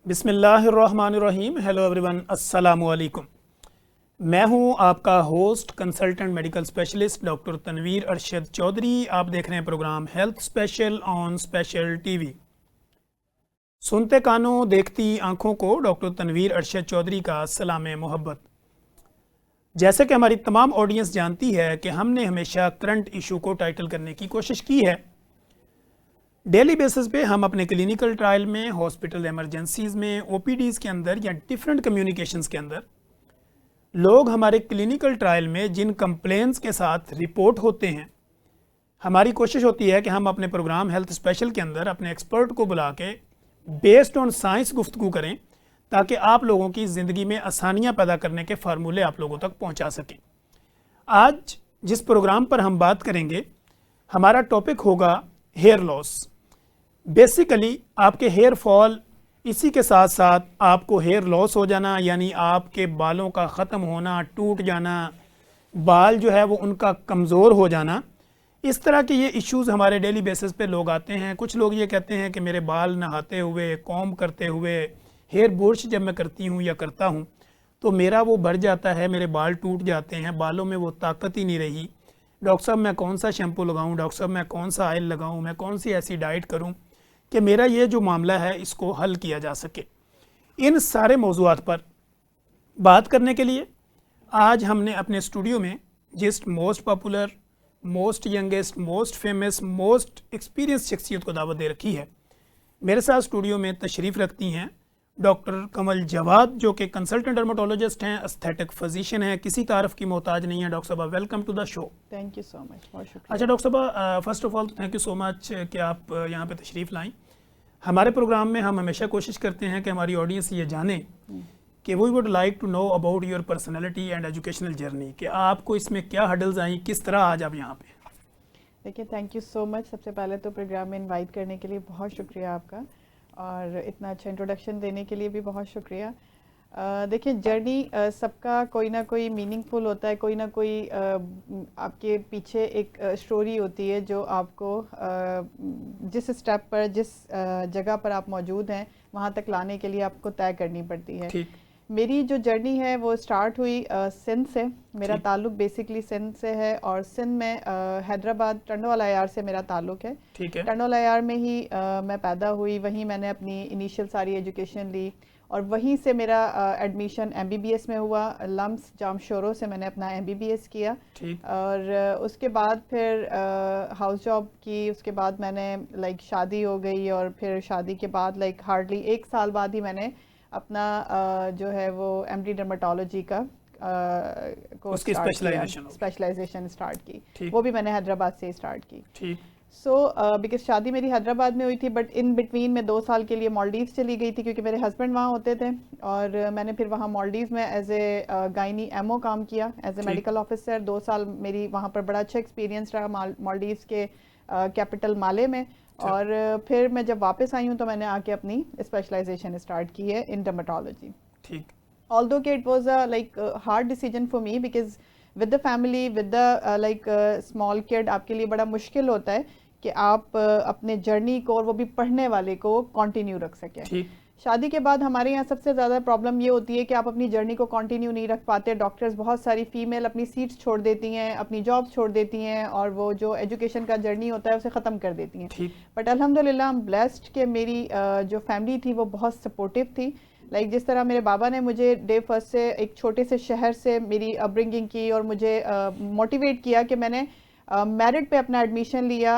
बिस्मिल्लाहिर्रहमानिर्रहीम। Hello everyone, अस्सलामु अलैकुम। मैं हूं आपका host consultant medical specialist doctor Tanveer Arshad Chaudhry. आप देख रहे हैं program health special on special TV. सुनते कानों देखती आंखों को डॉक्टर तनवीर अरशद चौधरी का सलाम मोहब्बत। जैसे कि हमारी तमाम ऑडियंस जानती है कि हमने हमेशा करंट इशू को टाइटल करने की कोशिश की है। डेली बेसिस पे हम अपने क्लिनिकल ट्रायल में, हॉस्पिटल इमरजेंसीज़ में, ओपीडीज़ के अंदर या डिफरेंट कम्युनिकेशंस के अंदर लोग हमारे क्लिनिकल ट्रायल में जिन कंप्लेंट्स के साथ रिपोर्ट होते हैं, हमारी कोशिश होती है कि हम अपने प्रोग्राम हेल्थ स्पेशल के अंदर अपने एक्सपर्ट को बुला के बेस्ड ऑन साइंस गुफ्तगू करें ताकि आप लोगों की ज़िंदगी में आसानियाँ पैदा करने के फार्मूले आप लोगों तक पहुँचा सकें। आज जिस प्रोग्राम पर हम बात करेंगे, हमारा टॉपिक होगा हेयर लॉस। बेसिकली आपके हेयर फॉल, इसी के साथ साथ आपको हेयर लॉस हो जाना, यानी आपके बालों का ख़त्म होना, टूट जाना, बाल जो है वो उनका कमज़ोर हो जाना, इस तरह के ये इश्यूज़ हमारे डेली बेसिस पे लोग आते हैं। कुछ लोग ये कहते हैं कि मेरे बाल नहाते हुए, कॉम्ब करते हुए, हेयर बुर्श जब मैं करती हूँ या करता हूँ तो मेरा वो बढ़ जाता है, मेरे बाल टूट जाते हैं, बालों में वो ताकत ही नहीं रही। डॉक्टर साहब मैं कौन सा शैम्पू लगाऊँ, डॉक्टर साहब मैं कौन सा ऑयल लगाऊँ, मैं कौन सी ऐसी डाइट करूँ कि मेरा ये जो मामला है इसको हल किया जा सके। इन सारे मौज़ूआत पर बात करने के लिए आज हमने अपने स्टूडियो में जिस most popular, most youngest, most famous, most experience शख्सियत को दावत दे रखी है। मेरे साथ स्टूडियो में तशरीफ़ रखती हैं डॉक्टर कमल जवाद, जो कि कंसल्टेंट डर्मेटोलॉजिस्ट हैं, एस्थेटिक फिजिशियन हैं, किसी तारफ़ की मोहताज नहीं है। डॉक्टर साहब welcome to the show. Thank you so much, बहुत शुक्रिया। अच्छा डॉक्टर साहब, first of all thank you so much कि आप यहाँ पे तशरीफ़ लाएँ। हमारे प्रोग्राम में हम हमेशा कोशिश करते हैं कि हमारी ऑडियंस ये जाने कि we would like to know about your personality and educational journey, कि आपको इसमें क्या हर्डल्स आई, किस तरह आज आप यहाँ पे। देखिए, थैंक यू सो मच। सबसे पहले तो प्रोग्राम में इनवाइट करने के लिए बहुत शुक्रिया आपका, और इतना अच्छा इंट्रोडक्शन देने के लिए भी बहुत शुक्रिया। देखिए, जर्नी सबका कोई ना कोई मीनिंगफुल होता है, कोई ना कोई आपके पीछे एक स्टोरी होती है जो आपको जिस स्टेप पर, जिस जगह पर आप मौजूद हैं वहाँ तक लाने के लिए आपको तय करनी पड़ती है। मेरी जो जर्नी है वो स्टार्ट हुई सिंध से। मेरा ताल्लुक बेसिकली सिंध से है, और सिंध में हैदराबाद टंडोवाल आयार से मेरा ताल्लुक है। टंडोवाल आयार में ही मैं पैदा हुई, वहीं मैंने अपनी इनिशियल सारी एजुकेशन ली, और वहीं से मेरा एडमिशन MBBS में हुआ। लम्स जामशोरों से मैंने अपना MBBS किया, और उसके बाद फिर हाउस जॉब की। उसके बाद मैंने शादी हो गई, और फिर शादी के बाद हार्डली 1 साल बाद ही मैंने अपना जो है वो MD डर्मेटोलॉजी का कोर्स स्पेशलाइजेशन स्टार्ट की। वो भी मैंने हैदराबाद से स्टार्ट की। बिकॉज शादी मेरी हैदराबाद में हुई थी, बट इन बिटवीन में 2 साल के लिए मालदीव्स चली गई थी क्योंकि मेरे हस्बैंड वहाँ होते थे, और मैंने फिर वहाँ मालदीव्स में एज ए गायनी MO काम किया, एज ए मेडिकल ऑफिसर। 2 साल मेरी वहाँ पर बड़ा अच्छा एक्सपीरियंस रहा मालदीव्स के कैपिटल माले में। और फिर मैं जब वापस आई हूँ तो मैंने आके अपनी स्पेशलाइजेशन स्टार्ट की है इन डर्मेटोलॉजी। ऑल्दो कि it was a hard decision for me, because with the family, with the small kid, आपके लिए बड़ा मुश्किल होता है कि आप अपने जर्नी को, और वो भी पढ़ने वाले को, कंटिन्यू रख सकें। शादी के बाद हमारे यहाँ सबसे ज़्यादा प्रॉब्लम ये होती है कि आप अपनी जर्नी को कंटिन्यू नहीं रख पाते। डॉक्टर्स, बहुत सारी फीमेल अपनी सीट्स छोड़ देती हैं, अपनी जॉब्स छोड़ देती हैं, और वो जो एजुकेशन का जर्नी होता है उसे ख़त्म कर देती हैं। बट अल्हम्दुलिल्लाह आई एम ब्लेस्ड कि मेरी जो फैमिली थी वो बहुत सपोर्टिव थी। जिस तरह मेरे बाबा ने मुझे डे फर्स्ट से एक छोटे से शहर से मेरी अपब्रिंगिंग की, और मुझे मोटिवेट किया कि मैंने मेरिट पे अपना एडमिशन लिया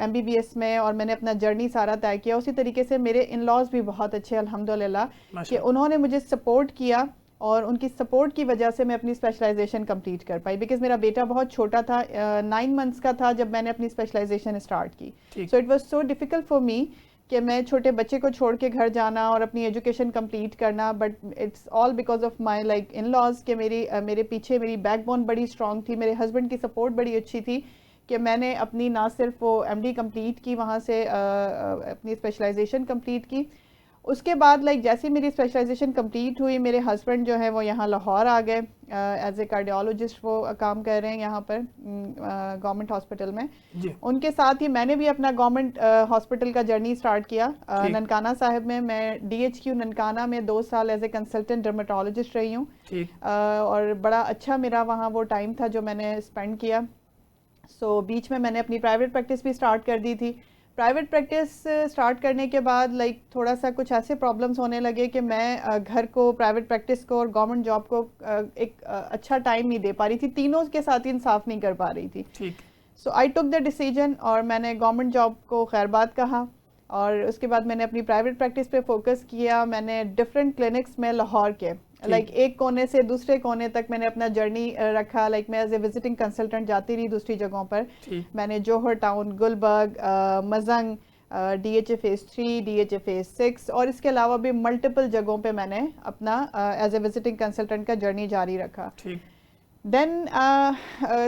MBBS में, और मैंने अपना जर्नी सारा तय किया। उसी तरीके से मेरे इन लॉज भी बहुत अच्छे अल्हम्दुलिल्लाह कि उन्होंने मुझे सपोर्ट किया, और उनकी सपोर्ट की वजह से मैं अपनी स्पेशलाइजेशन कंप्लीट कर पाई। बिकॉज मेरा बेटा बहुत छोटा था, 9 मंथ्स का था जब मैंने अपनी स्पेशलाइजेशन स्टार्ट की। So it was so difficult for me कि मैं छोटे बच्चे को छोड़ के घर जाना और अपनी एजुकेशन कंप्लीट करना, but it's all because of my in laws के मेरे पीछे मेरी बैकबोन बड़ी स्ट्रॉन्ग थी, मेरे हस्बैंड की सपोर्ट बड़ी अच्छी थी कि मैंने अपनी ना सिर्फ वो MD कंप्लीट की, वहाँ से अपनी स्पेशलाइजेशन कंप्लीट की। उसके बाद लाइक जैसे मेरी स्पेशलाइजेशन कंप्लीट हुई, मेरे हस्बैंड जो है वो यहाँ लाहौर आ गए, एज ए कार्डियोलॉजिस्ट वो काम कर रहे हैं यहाँ पर गवर्नमेंट हॉस्पिटल में। जी उनके साथ ही मैंने भी अपना गवर्नमेंट हॉस्पिटल का जर्नी स्टार्ट किया ठीक ननकाना साहिब में। मैं DHQ ननकाना में 2 साल एज ए कंसल्टेंट डर्मेटोलॉजिस्ट रही हूँ, ठीक और बड़ा अच्छा मेरा वहाँ वो टाइम था जो मैंने स्पेंड किया। सो बीच में मैंने अपनी प्राइवेट प्रैक्टिस भी स्टार्ट कर दी थी। प्राइवेट प्रैक्टिस स्टार्ट करने के बाद लाइक थोड़ा सा कुछ ऐसे प्रॉब्लम्स होने लगे कि मैं घर को, प्राइवेट प्रैक्टिस को और गवर्नमेंट जॉब को एक अच्छा टाइम नहीं दे पा रही थी, तीनों के साथ इंसाफ नहीं कर पा रही थी। ठीक सो आई टुक द डिसीजन और मैंने गवर्नमेंट जॉब को खैर बात कहा, और उसके बाद मैंने अपनी प्राइवेट प्रैक्टिस पे फोकस किया। मैंने डिफरेंट क्लिनिक्स में लाहौर के लाइक एक कोने से दूसरे कोने तक मैंने अपना जर्नी रखा। लाइक मैं एज ए विजिटिंग कंसल्टेंट जाती रही दूसरी जगहों पर। ठीक मैंने Johar Town, Gulberg, Mozang, DHA phase 3, DHA phase 6 और इसके अलावा भी मल्टीपल जगहों पे मैंने अपना एज ए विजिटिंग कंसल्टेंट का जर्नी जारी रखा। ठीक देन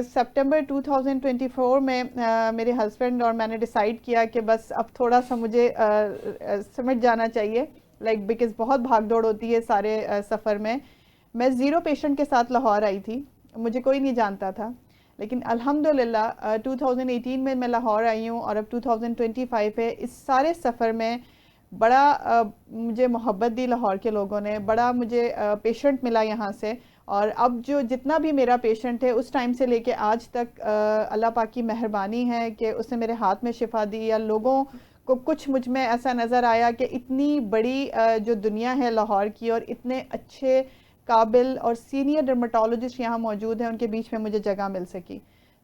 सितंबर 2024 में मेरे हस्बैंड और मैंने डिसाइड किया कि बस अब थोड़ा सा मुझे समझ जाना चाहिए, लाइक बिकॉज बहुत भागदौड़ होती है सारे सफ़र में। मैं 0 पेशेंट के साथ लाहौर आई थी, मुझे कोई नहीं जानता था, लेकिन अल्हम्दुलिल्लाह 2018 में मैं लाहौर आई हूँ और अब 2025 है। इस सारे सफ़र में बड़ा मुझे मोहब्बत दी लाहौर के लोगों ने, बड़ा मुझे पेशेंट मिला यहाँ से। और अब जो जितना भी मेरा पेशेंट है उस टाइम से लेके आज तक अल्लाह पाक की मेहरबानी है कि उसने मेरे हाथ में शिफा दी, या लोगों को कुछ मुझ में ऐसा नज़र आया कि इतनी बड़ी जो दुनिया है लाहौर की और इतने अच्छे काबिल और सीनियर डर्मेटोलॉजिस्ट यहाँ मौजूद हैं, उनके बीच में मुझे जगह मिल सकी।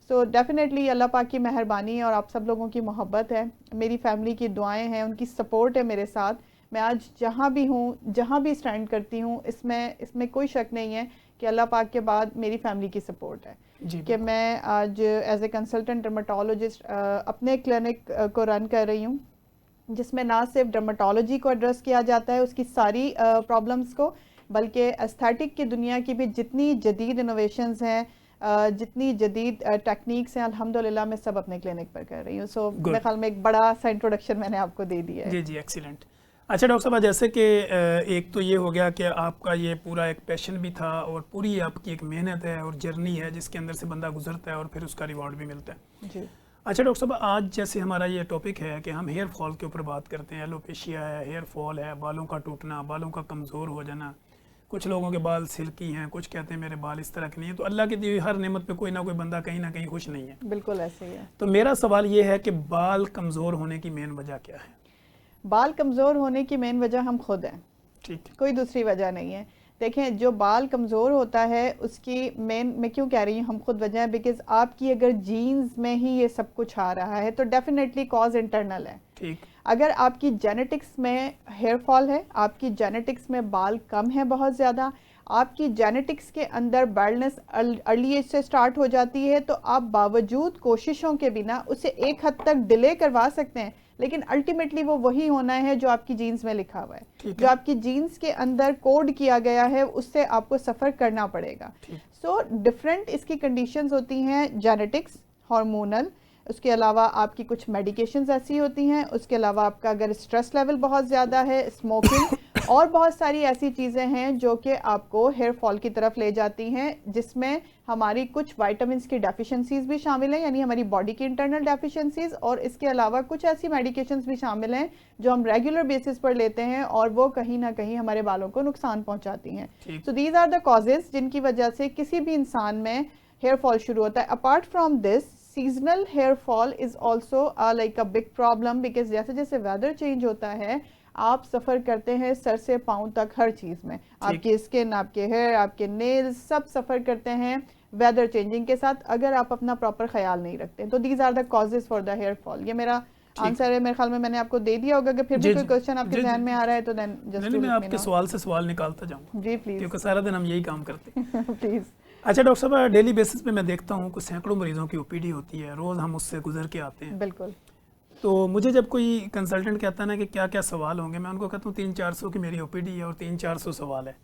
सो डेफिनेटली अल्लाह पाक की मेहरबानी है और आप सब लोगों की मोहब्बत है, मेरी फैमिली की दुआएं हैं, उनकी सपोर्ट है मेरे साथ। मैं आज जहाँ भी हूँ, जहाँ भी स्टैंड करती हूँ, इसमें कोई शक नहीं है कि अल्लाह पाक के बाद मेरी फैमिली की सपोर्ट है जी कि मैं आज एज ए कंसल्टेंट डर्मेटोलॉजिस्ट अपने क्लिनिक को रन कर रही हूँ, जिसमें ना सिर्फ डर्मेटोलॉजी को एड्रेस किया जाता है उसकी सारी प्रॉब्लम्स को, बल्कि एस्थेटिक की दुनिया की भी जितनी जदीद इनोवेशंस हैं, जितनी जदीद टेक्निक्स हैं, अल्हम्दुलिल्लाह मैं सब अपने क्लिनिक पर कर रही हूँ। सो मेरे ख्याल में एक बड़ा सा इंट्रोडक्शन मैंने आपको दे दिया है। जी जी एक्सीलेंट। अच्छा डॉक्टर साहब, जैसे कि एक तो ये हो गया कि आपका ये पूरा एक पैशन भी था और पूरी आपकी एक मेहनत है और जर्नी है जिसके अंदर से बंदा गुजरता है और फिर उसका रिवॉर्ड भी मिलता है। जी अच्छा डॉक्टर साहब, आज जैसे हमारा ये टॉपिक है कि हम हेयर फॉल के ऊपर बात करते हैं, एलोपेशिया है, हेयर फॉल है, बालों का टूटना, बालों का कमज़ोर हो जाना, कुछ लोगों के बाल सिल्की हैं, कुछ कहते हैं मेरे बाल इस तरह के नहीं है। तो अल्लाह की दी हुई हर नेमत पे कोई ना कोई बंदा कहीं ना कहीं खुश नहीं है। बिल्कुल ऐसे ही है। तो मेरा सवाल ये है कि बाल कमज़ोर होने की मेन वजह क्या है? बाल कमज़ोर होने की मेन वजह हम खुद हैं, ठीक कोई दूसरी वजह नहीं है। देखें, जो बाल कमज़ोर होता है उसकी मेन, मैं क्यों कह रही हूँ हम खुद वजह है, बिकॉज आपकी अगर जीन्स में ही ये सब कुछ आ रहा है तो डेफिनेटली कॉज इंटरनल है। ठीक अगर आपकी जेनेटिक्स में हेयर फॉल है, आपकी जेनेटिक्स में बाल कम है बहुत ज़्यादा, आपकी जेनेटिक्स के अंदर बाल्डनेस अर्ली एज से स्टार्ट हो जाती है, तो आप बावजूद कोशिशों के बिना उसे एक हद तक डिले करवा सकते हैं, लेकिन अल्टीमेटली वो वही होना है जो आपकी जीन्स में लिखा हुआ है, जो आपकी जीन्स के अंदर कोड किया गया है, उससे आपको सफ़र करना पड़ेगा। सो डिफरेंट इसकी कंडीशंस होती हैं, जेनेटिक्स, हार्मोनल, उसके अलावा आपकी कुछ मेडिकेशंस ऐसी होती हैं, उसके अलावा आपका अगर स्ट्रेस लेवल बहुत ज़्यादा है, स्मोकिंग और बहुत सारी ऐसी चीज़ें हैं जो कि आपको हेयर फॉल की तरफ ले जाती हैं, जिसमें हमारी कुछ वाइटामिन्स की डेफिशिएंसीज भी शामिल हैं, यानी हमारी बॉडी की इंटरनल डेफिशिएंसीज, और इसके अलावा कुछ ऐसी मेडिकेशंस भी शामिल हैं जो हम रेगुलर बेसिस पर लेते हैं और वो कहीं ना कहीं हमारे बालों को नुकसान पहुंचाती हैं। So these are the causes जिनकी वजह से किसी भी इंसान में हेयर फॉल शुरू होता है। Apart from this, seasonal hair fall is also like a big problem, because जैसे जैसे वेदर चेंज होता है आप सफ़र करते हैं सर से पाँव तक हर चीज़ में, आपकी स्किन, आपके हेयर, आपके नेल्स, सब सफ़र करते हैं वेदर चेंजिंग के साथ, अगर आप अपना प्रॉपर ख्याल नहीं रखते। तो these are the causes for the hair fall. ये मेरा आंसर है, मेरे ख्याल में मैंने आपको दे दिया होगा। अगर फिर भी कोई क्वेश्चन आपके ध्यान में आ रहा है तो देन जस्ट मैं आपके सवाल से सवाल निकालता जाऊँगा जी प्लीज़, क्योंकि सारा दिन हम यही काम करते हैं। प्लीज़। अच्छा डॉक्टर साहब, डेली बेसिस पे मैं देखता हूँ कुछ सैकड़ों मरीजों की ओपीडी होती है, रोज़ हम उससे गुजर के आते हैं। बिल्कुल। तो मुझे जब कोई कंसल्टेंट कहता है ना कि क्या क्या सवाल होंगे, मैं उनको कहता हूँ 300-400 की मेरी ओपीडी है और 300-400 सवाल है,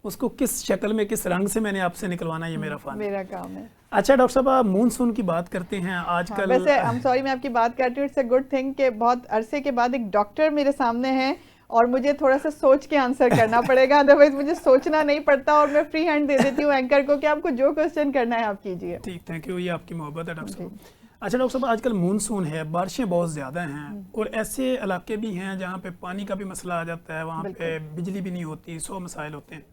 उसको किस शक्ल में, किस रंग से मैंने आपसे निकलवाना, ये मेरा फन, मेरा काम है। अच्छा डॉक्टर साहब, आप मानसून की बात करते हैं आजकल। वैसे I'm sorry मैं आपकी बात करती हूँ, इट्स अ गुड थिंग कि बहुत अरसे के बाद एक डॉक्टर मेरे सामने हैं और मुझे थोड़ा सा सोच के आंसर करना पड़ेगा, अदरवाइज मुझे सोचना नहीं पड़ता और मैं फ्री हैंड दे देती हूँ एंकर को कि आपको जो क्वेश्चन करना है आप कीजिए। ठीक, थैंक यू, ये आपकी मोहब्बत है डॉक्टर साहब। अच्छा डॉक्टर साहब, आजकल मानसून है, बारिशें बहुत ज़्यादा हैं और ऐसे इलाके भी हैं जहाँ पे पानी का भी मसला आ जाता है, वहाँ पे बिजली भी नहीं होती, 100 मसाइल होते हैं।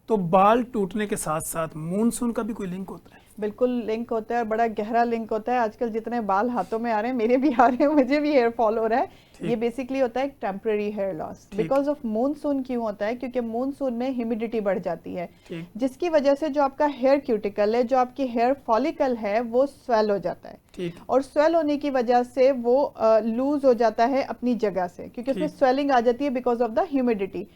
तो बाल टूटने के साथ साथ मानसून का भी कोई लिंक होता है? बिल्कुल लिंक होता है और बड़ा गहरा लिंक होता है। आजकल जितने बाल हाथों में आ रहे हैं, मेरे भी आ रहे हैं, मुझे भी हेयर फॉल हो रहा है, ये बेसिकली होता है एक temporary hair loss because of monsoon. क्यों होता है? क्योंकि मानसून में ह्यूमिडिटी बढ़ जाती है, जिसकी वजह से जो आपका हेयर क्यूटिकल है, जो आपकी हेयर फॉलिकल है, वो स्वेल हो जाता है। और स्वेल होने की वजह से वो लूज हो जाता है अपनी जगह से, क्योंकि उसमें स्वेलिंग आ जाती है बिकॉज ऑफ द ह्यूमिडिटी।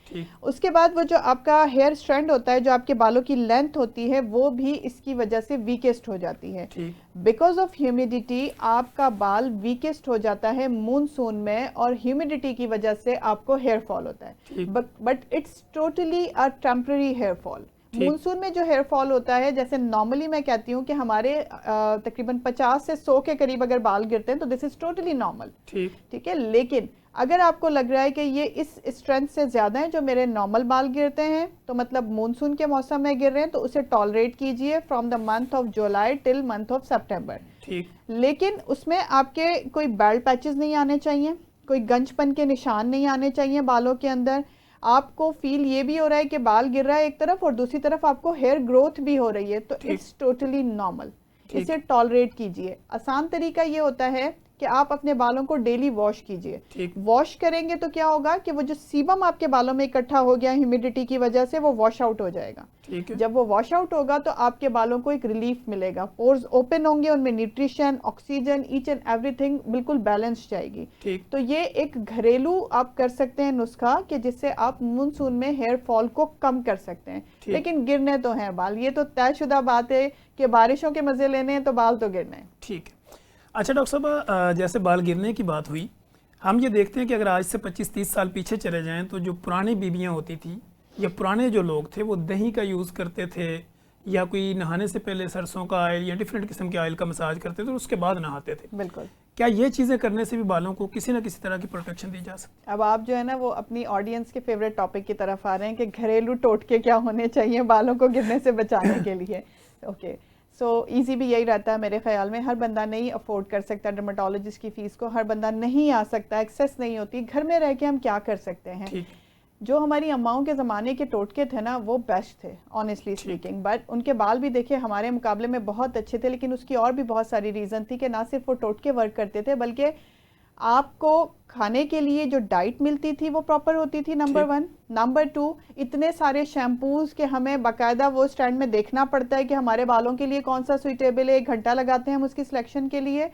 उसके बाद वो जो आपका हेयर स्ट्रैंड होता है, जो आपके बालों की लेंथ होती है, वो भी इसकी वजह से वीकेस्ट हो जाती है। बिकॉज ऑफ ह्यूमिडिटी आपका बाल वीकेस्ट हो जाता है मानसून में, और ह्यूमिडिटी की वजह से आपको हेयर फॉल होता है। But it's totally a temporary hair fall. Monsoon में जो हेयर फॉल होता है, जैसे नॉर्मली मैं कहती हूँ कि हमारे तकरीबन 50 से 100 के करीब अगर बाल गिरते हैं तो दिस इज टोटली नॉर्मल, ठीक है। लेकिन अगर आपको लग रहा है कि ये इस स्ट्रेंथ से ज्यादा है जो मेरे नॉर्मल बाल गिरते हैं, तो मतलब मानसून के मौसम में गिर रहे हैं, तो उसे टॉलरेट कीजिए from the month of July till month of September. लेकिन उसमें आपके कोई बैल्ड पैचेस नहीं आने चाहिए, कोई गंजपन के निशान नहीं आने चाहिए बालों के अंदर। आपको फील ये भी हो रहा है कि बाल गिर रहा है एक तरफ और दूसरी तरफ आपको हेयर ग्रोथ भी हो रही है, तो इट्स टोटली नॉर्मल। इसे टॉलरेट कीजिए। आसान तरीका ये होता है कि आप अपने बालों को डेली वॉश कीजिए। वॉश करेंगे तो क्या होगा कि वो जो सीबम आपके बालों में इकट्ठा हो गया ह्यूमिडिटी की वजह से, वो वॉश आउट हो जाएगा। जब वो वॉश आउट होगा तो आपके बालों को एक रिलीफ मिलेगा, पोर्स ओपन होंगे, उनमें nutrition, oxygen, each and everything बिल्कुल बैलेंस जाएगी। तो ये एक घरेलू आप कर सकते हैं नुस्खा कि जिससे आप मानसून में हेयर फॉल को कम कर सकते हैं। लेकिन गिरने तो हैं बाल, ये तो तयशुदा बात है कि बारिशों के मजे लेने हैं तो बाल तो गिरने हैं। ठीक है। अच्छा डॉक्टर साहब, जैसे बाल गिरने की बात हुई, हम ये देखते हैं कि अगर आज से 25-30 साल पीछे चले जाएं तो जो पुरानी बीबियां होती थी या पुराने जो लोग थे, वो दही का यूज़ करते थे, या कोई नहाने से पहले सरसों का ऑयल या डिफरेंट किस्म के ऑयल का मसाज करते थे और उसके बाद नहाते थे। बिल्कुल। क्या ये चीज़ें करने से भी बालों को किसी न किसी तरह की प्रोटेक्शन दी जा सकती है? अब आप जो है ना वो अपनी ऑडियंस के फेवरेट टॉपिक की तरफ आ रहे हैं कि घरेलू टोटके क्या होने चाहिए बालों को गिरने से बचाने के लिए। ओके, सो ईजी भी यही रहता है मेरे ख्याल में। हर बंदा नहीं अफोर्ड कर सकता डर्मेटोलॉजिस्ट की फीस को, हर बंदा नहीं आ सकता, एक्सेस नहीं होती। घर में रह के हम क्या कर सकते हैं? जो हमारी अम्माओं के ज़माने के टोटके थे ना, वो बेस्ट थे ऑनेस्टली स्पीकिंग। बट उनके बाल भी देखिए हमारे मुकाबले में बहुत अच्छे थे, लेकिन उसकी और भी बहुत सारी रीज़न थी कि ना सिर्फ वो टोटके वर्क करते थे, बल्कि आपको खाने के लिए जो डाइट मिलती थी वो प्रॉपर होती थी, नंबर 1। नंबर 2, इतने सारे शैम्पूज के हमें बाकायदा वो स्टैंड में देखना पड़ता है कि हमारे बालों के लिए कौन सा सुइटेबल है, 1 घंटा लगाते हैं हम उसकी सिलेक्शन के लिए।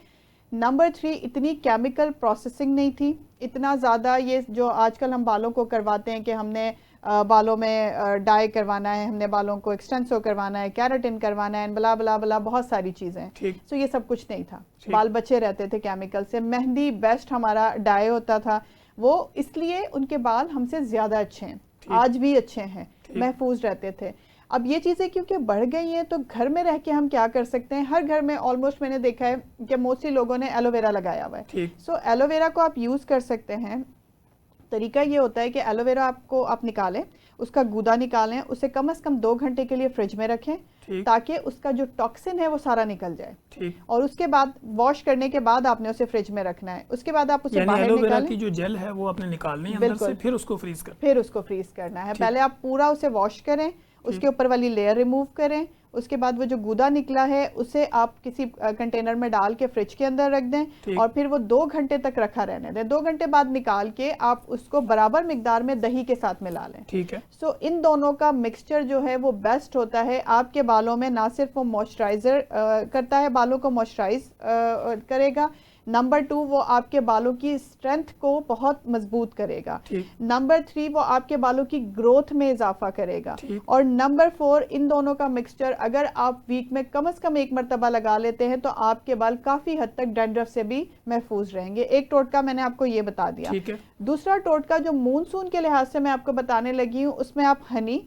नंबर 3, इतनी केमिकल प्रोसेसिंग नहीं थी, इतना ज़्यादा ये जो आजकल हम बालों को करवाते हैं कि हमने बालों में डाई करवाना है, हमने बालों को एक्सटेंसो करवाना है, कैराटिन करवाना है, बला बला बला बहुत सारी चीज़ें। सो ये सब कुछ नहीं था, बाल बचे रहते थे केमिकल से। मेहंदी बेस्ट हमारा डाई होता था, वो इसलिए उनके बाल हमसे ज़्यादा अच्छे हैं, आज भी अच्छे हैं, महफूज रहते थे। अब ये चीज़ें क्योंकि बढ़ गई हैं, तो घर में रह के हम क्या कर सकते हैं? हर घर में ऑलमोस्ट मैंने देखा है कि मोस्टली लोगों ने एलोवेरा लगाया हुआ है। सो एलोवेरा को आप यूज़ कर सकते हैं। तरीका ये होता है कि एलोवेरा आपको आप निकालें, उसका गूदा निकालें, उसे कम से कम 2 घंटे के लिए फ्रिज में रखें ताकि उसका जो टॉक्सिन है वो सारा निकल जाए। और उसके बाद वॉश करने के बाद आपने उसे फ्रिज में रखना है। उसके बाद आप उसे बाहर एलोवेरा की जो जेल है वो आपने निकालनी है अंदर से, फिर उसको फ्रीज करना है। पहले आप पूरा उसे वॉश करें, उसके ऊपर वाली लेयर रिमूव करें, उसके बाद वो जो गूदा निकला है उसे आप किसी कंटेनर में डाल के फ्रिज के अंदर रख दें और फिर वो 2 घंटे तक रखा रहने दें। 2 घंटे बाद निकाल के आप उसको बराबर मिकदार में दही के साथ मिला लें। ठीक है। सो इन दोनों का मिक्सचर जो है वो बेस्ट होता है आपके बालों में। ना सिर्फ वो मॉइस्चराइजर करता है, बालों को मॉइस्चराइज करेगा। नंबर 2, वो आपके बालों की स्ट्रेंथ को बहुत मजबूत करेगा। नंबर 3, वो आपके बालों की ग्रोथ में इजाफा करेगा। और नंबर 4, इन दोनों का मिक्सचर अगर आप वीक में कम से कम 1 मरतबा लगा लेते हैं तो आपके बाल काफी हद तक डैंड्रफ से भी महफूज रहेंगे। एक टोटका मैंने आपको ये बता दिया। दूसरा टोटका जो मानसून के लिहाज से मैं आपको बताने लगी हूँ, उसमें आप हनी,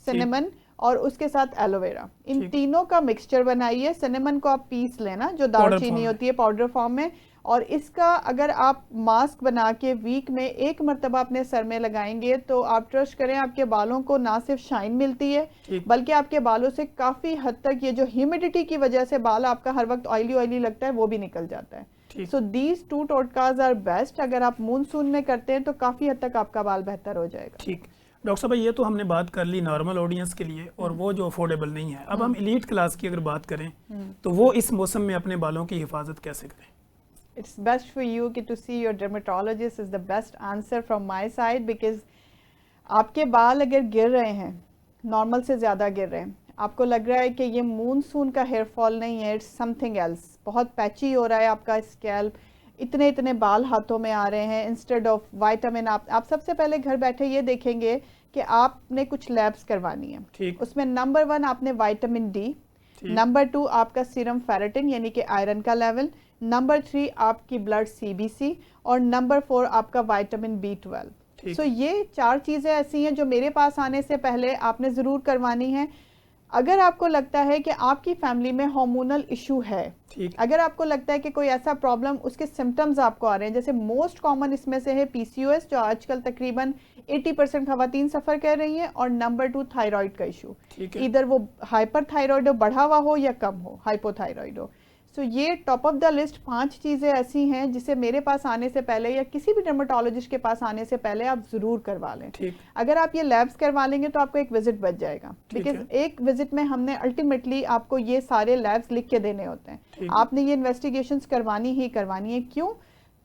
सिनेमन और उसके साथ एलोवेरा, इन तीनों का मिक्सचर बनाइए। सिनेमन को आप पीस लेना, जो दालचीनी होती है पाउडर फॉर्म में, और इसका अगर आप मास्क बना के वीक में एक मरतबा अपने सर में लगाएंगे तो आप ट्रस्ट करें आपके बालों को ना सिर्फ शाइन मिलती है ठीक। बल्कि आपके बालों से काफ़ी हद तक ये जो ह्यूमिडिटी की वजह से बाल आपका हर वक्त ऑयली ऑयली लगता है वो भी निकल जाता है। ठीक। सो दीज 2 टोटकाज आर बेस्ट। अगर आप मूनसून में करते हैं तो काफ़ी हद तक आपका बाल बेहतर हो जाएगा। ठीक। डॉक्टर साहब ये तो हमने बात कर ली नॉर्मल ऑडियंस के लिए और वो जो अफोर्डेबल नहीं है। अब हम एलीट क्लास की अगर बात करें तो वो इस मौसम में अपने बालों की हिफाजत कैसे करें? It's best for you to see your dermatologist is the best answer from my side because आपके बाल अगर गिर रहे हैं, नॉर्मल से ज़्यादा गिर रहे हैं, आपको लग रहा है कि ये मूनसून का हेयर फॉल नहीं है, इट्स समथिंग एल्स, बहुत पैची हो रहा है आपका स्कैल्प, इतने इतने बाल हाथों में आ रहे हैं, इंस्टेड ऑफ विटामिन आप सबसे पहले घर बैठे ये देखेंगे कि आपने कुछ लैब्स करवानी है। ठीक। उसमें नंबर 1 आपने विटामिन डी, नंबर 2 आपका सीरम फेरेटिन यानी कि आयरन का लेवल, नंबर 3 आपकी ब्लड सीबीसी और नंबर 4 आपका विटामिन B12। सो ये 4 चीज़ें ऐसी हैं जो मेरे पास आने से पहले आपने ज़रूर करवानी है। अगर आपको लगता है कि आपकी फैमिली में हार्मोनल इशू है, अगर आपको लगता है कि कोई ऐसा प्रॉब्लम उसके सिम्टम्स आपको आ रहे हैं, जैसे मोस्ट कॉमन इसमें से है PCOS जो आजकल तकरीबन 80% खवातीन सफ़र कर रही हैं, और नंबर 2 थायराइड का इशू, इधर वो हाइपर थायराइड हो, बढ़ा हुआ हो या कम हो, हाइपोथायराइड हो। सो ये टॉप ऑफ द लिस्ट 5 चीज़ें ऐसी हैं जिसे मेरे पास आने से पहले या किसी भी डर्मेटोलॉजिस्ट के पास आने से पहले आप ज़रूर करवा लें। अगर आप ये लैब्स करवा लेंगे तो आपको एक विजिट बच जाएगा, बिकॉज एक विजिट में हमने अल्टीमेटली आपको ये सारे लैब्स लिख के देने होते हैं। आपने ये इन्वेस्टिगेशंस करवानी ही करवानी है। क्यों?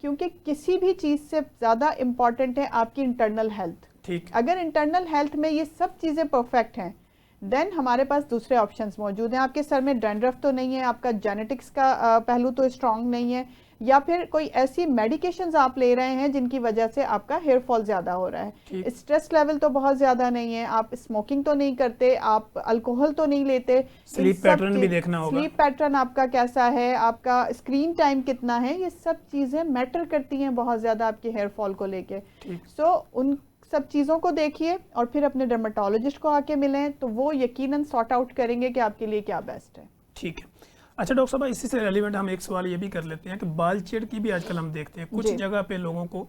क्योंकि किसी भी चीज़ से ज़्यादा इम्पॉर्टेंट है आपकी इंटरनल हेल्थ। अगर इंटरनल हेल्थ में ये सब चीज़ें परफेक्ट हैं देन हमारे पास दूसरे ऑप्शंस मौजूद हैं। आपके सर में डैंड्रफ तो नहीं है, आपका जेनेटिक्स का पहलू तो स्ट्रांग नहीं है, या फिर कोई ऐसी मेडिकेशंस आप ले रहे हैं जिनकी वजह से आपका हेयर फॉल ज़्यादा हो रहा है, स्ट्रेस लेवल तो बहुत ज़्यादा नहीं है, आप स्मोकिंग तो नहीं करते, आप अल्कोहल तो नहीं लेते, स्लीप पैटर्न भी देखना होगा, स्लीप पैटर्न आपका कैसा है, आपका स्क्रीन टाइम कितना है, ये सब चीज़ें मैटर करती हैं बहुत ज़्यादा आपके हेयर फॉल को लेके। सो उन सब चीज़ों को देखिए और फिर अपने डर्मेटोलॉजिस्ट को आके मिलें तो वो यकीनन सॉर्ट आउट करेंगे कि आपके लिए क्या बेस्ट है। ठीक है। अच्छा डॉक्टर साहब, इसी से रेलिवेंट हम एक सवाल ये भी कर लेते हैं कि बाल चिड़ की भी आजकल हम देखते हैं कुछ जगह पे लोगों को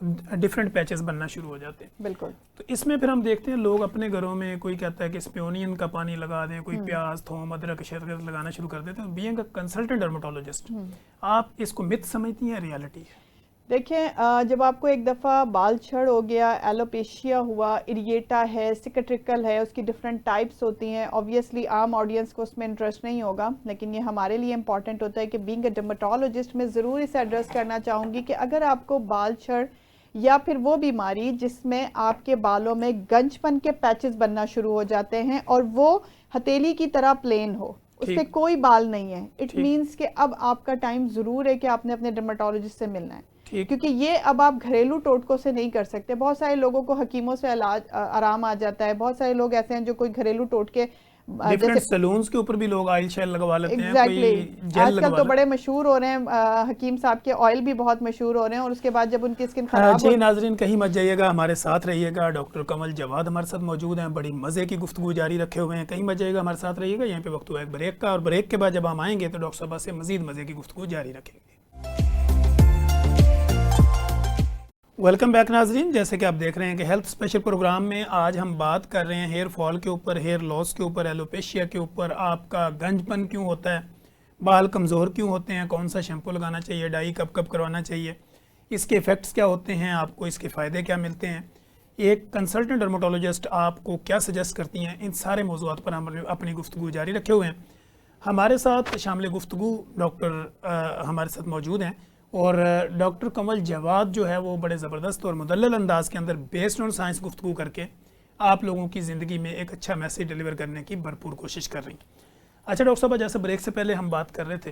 डिफरेंट पैचेस बनना शुरू हो जाते हैं। बिल्कुल। तो इसमें फिर हम देखते हैं लोग अपने घरों में, कोई कहता है कि स्पियोनियन का पानी लगा दें, कोई प्याज, थोम, अदरक, शहद लगाना शुरू कर देते हैं। बीइंग अ कंसल्टेंट डर्मेटोलॉजिस्ट आप इसको मिथ समझती हैं, रियलिटी है? देखिए, जब आपको एक दफ़ा बाल छड़ हो गया, एलोपेशिया हुआ, इरिएटा है, सिकेट्रिकल है, उसकी डिफरेंट टाइप्स होती हैं। ऑब्वियसली आम ऑडियंस को उसमें इंटरेस्ट नहीं होगा, लेकिन ये हमारे लिए इंपॉर्टेंट होता है कि बीइंग अ डर्मेटोलॉजिस्ट मैं ज़रूर इसे एड्रेस करना चाहूँगी कि अगर आपको बाल छड़ या फिर वो बीमारी जिसमें आपके बालों में गंजपन के पैचेस बनना शुरू हो जाते हैं और वो हथेली की तरह प्लेन हो, उससे कोई बाल नहीं है, इट मीन्स कि अब आपका टाइम ज़रूर है कि आपने अपने डर्मेटोलॉजिस्ट से मिलना है, क्योंकि ये अब आप घरेलू टोटकों से नहीं कर सकते। बहुत सारे लोगों को हकीमों से इलाज आराम आ जाता है, बहुत सारे लोग ऐसे हैं जो कोई घरेलू टोटके डिफरेंट सैलून्स के ऊपर भी लोग ऑयल शेल लगवा लेते हैं। कोई आजकल तो बड़े मशहूर हो रहे हैं, हकीम साहब के ऑयल भी बहुत मशहूर हो रहे हैं, और उसके बाद जब उनकी स्किन खराब जी नाजरीन कहीं मत जाइएगा, हमारे साथ रहिएगा। डॉक्टर कमल जवाद हमारे साथ मौजूद हैं, बड़ी मज़े की गुफ्तगू जारी रखे हुए हैं, कहीं मत जाइएगा, हमारे साथ रहिएगा। यहाँ पे वक्त हुआ एक ब्रेक का, और ब्रेक के बाद जब हम आएंगे तो डॉक्टर साहब से मजीद मज़े की गुफ्तगू जारी रखेंगे। वेलकम बैक नाजरीन, जैसे कि आप देख रहे हैं कि हेल्थ स्पेशल प्रोग्राम में आज हम बात कर रहे हैं हेयर फॉल के ऊपर, हेयर लॉस के ऊपर, एलोपेशिया के ऊपर, आपका गंजपन क्यों होता है, बाल कमज़ोर क्यों होते हैं, कौन सा शैम्पू लगाना चाहिए, डाई कब कब करवाना चाहिए, इसके इफ़ेक्ट्स क्या होते हैं, आपको इसके फ़ायदे क्या मिलते हैं, एक कंसल्टेंट डर्मेटोलॉजिस्ट आपको क्या सजेस्ट करती हैं, इन सारे मौज़ूआत पर हम अपनी गुफ्तगू जारी रखे हुए हैं। हमारे साथ शामिल गुफ्तगू डॉक्टर हमारे साथ मौजूद हैं, और डॉक्टर कमल जवाद जो है वो बड़े ज़बरदस्त और मुदल्लल अंदाज के अंदर बेस्ड ऑन साइंस गुफ्तगू करके आप लोगों की ज़िंदगी में एक अच्छा मैसेज डिलीवर करने की भरपूर कोशिश कर रही हैं। अच्छा डॉक्टर साहब, जैसे ब्रेक से पहले हम बात कर रहे थे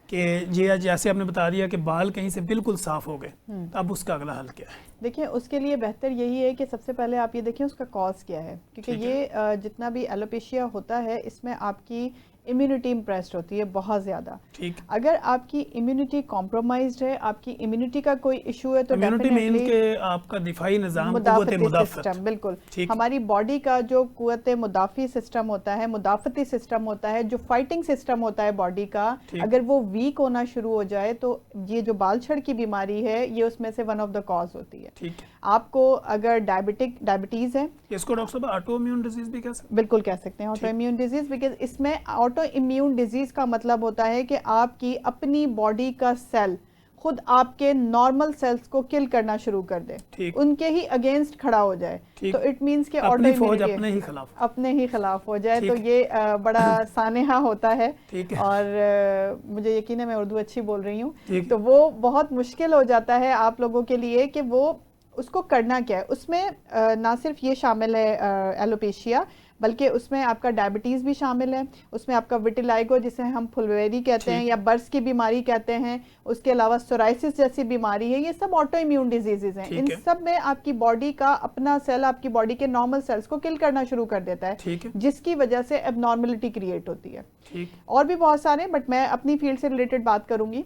कि जी जैसे आपने बता दिया कि बाल कहीं से बिल्कुल साफ़ हो गए, तो अब उसका अगला हल क्या है? देखिए उसके लिए बेहतर यही है कि सबसे पहले आप ये देखें उसका कॉज क्या है, क्योंकि ठीक ये जितना भी एलोपेशिया होता है इसमें आपकी इम्यूनिटी इम्प्रेस्ड होती है बहुत ज़्यादा। ठीक। अगर आपकी इम्यूनिटी कॉम्प्रोमाइज्ड है, आपकी इम्यूनिटी का कोई इशू है, तो इम्यूनिटी मीन डेफिनेटली के आपका दिफाई निज़ाम, कुव्वत मुदाफ़ती मुदाफ़त। सिस्टम, बिल्कुल ठीक। हमारी बॉडी का जो कुव्वत मुदाफ़ी सिस्टम होता है, मुदाफ़ती सिस्टम होता है, जो फाइटिंग सिस्टम होता है बॉडी का, ठीक। अगर वो वीक होना शुरू हो जाए तो ये जो बाल छड़ की बीमारी है ये उसमें से वन ऑफ द कॉज होती है। ठीक। आपको अगर डायबिटीज़ है, इसको डॉक्टर साहब ऑटो इम्यून डिजीज भी कह सकते हैं? बिल्कुल कह सकते हैं ऑटो इम्यून डिजीज, बिकॉज इसमें ऑटो इम्यून डिजीज का मतलब होता है कि आपकी अपनी बॉडी का सेल खुद आपके नॉर्मल सेल्स को किल करना शुरू कर दे, ठीक। उनके ही अगेंस्ट खड़ा हो जाए। ठीक। तो इट मींस कि ऑटो अपनी फौज इम्यूनिटी अपने ही खिलाफ। अपने ही खिलाफ हो जाए, ठीक। तो ये बड़ा सानेहा होता है। ठीक है। और मुझे यकीन है मैं उर्दू अच्छी बोल रही हूँ, ठीक। तो वो बहुत मुश्किल हो जाता है आप लोगों के लिए कि वो उसको करना क्या है। उसमें ना सिर्फ ये शामिल है एलोपेशिया, बल्कि उसमें आपका डायबिटीज़ भी शामिल है, उसमें आपका विटिलाइगो जिसे हम फुलवेरी कहते हैं या बर्स की बीमारी कहते हैं, उसके अलावा सोराइसिस जैसी बीमारी है, ये सब ऑटो इम्यून डिजीजेज हैं। इन सब में आपकी बॉडी का अपना सेल आपकी बॉडी के नॉर्मल सेल्स को किल करना शुरू कर देता है, जिसकी वजह से एबनॉर्मलिटी क्रिएट होती है। और भी बहुत सारे, बट मैं अपनी फील्ड से रिलेटेड बात करूंगी।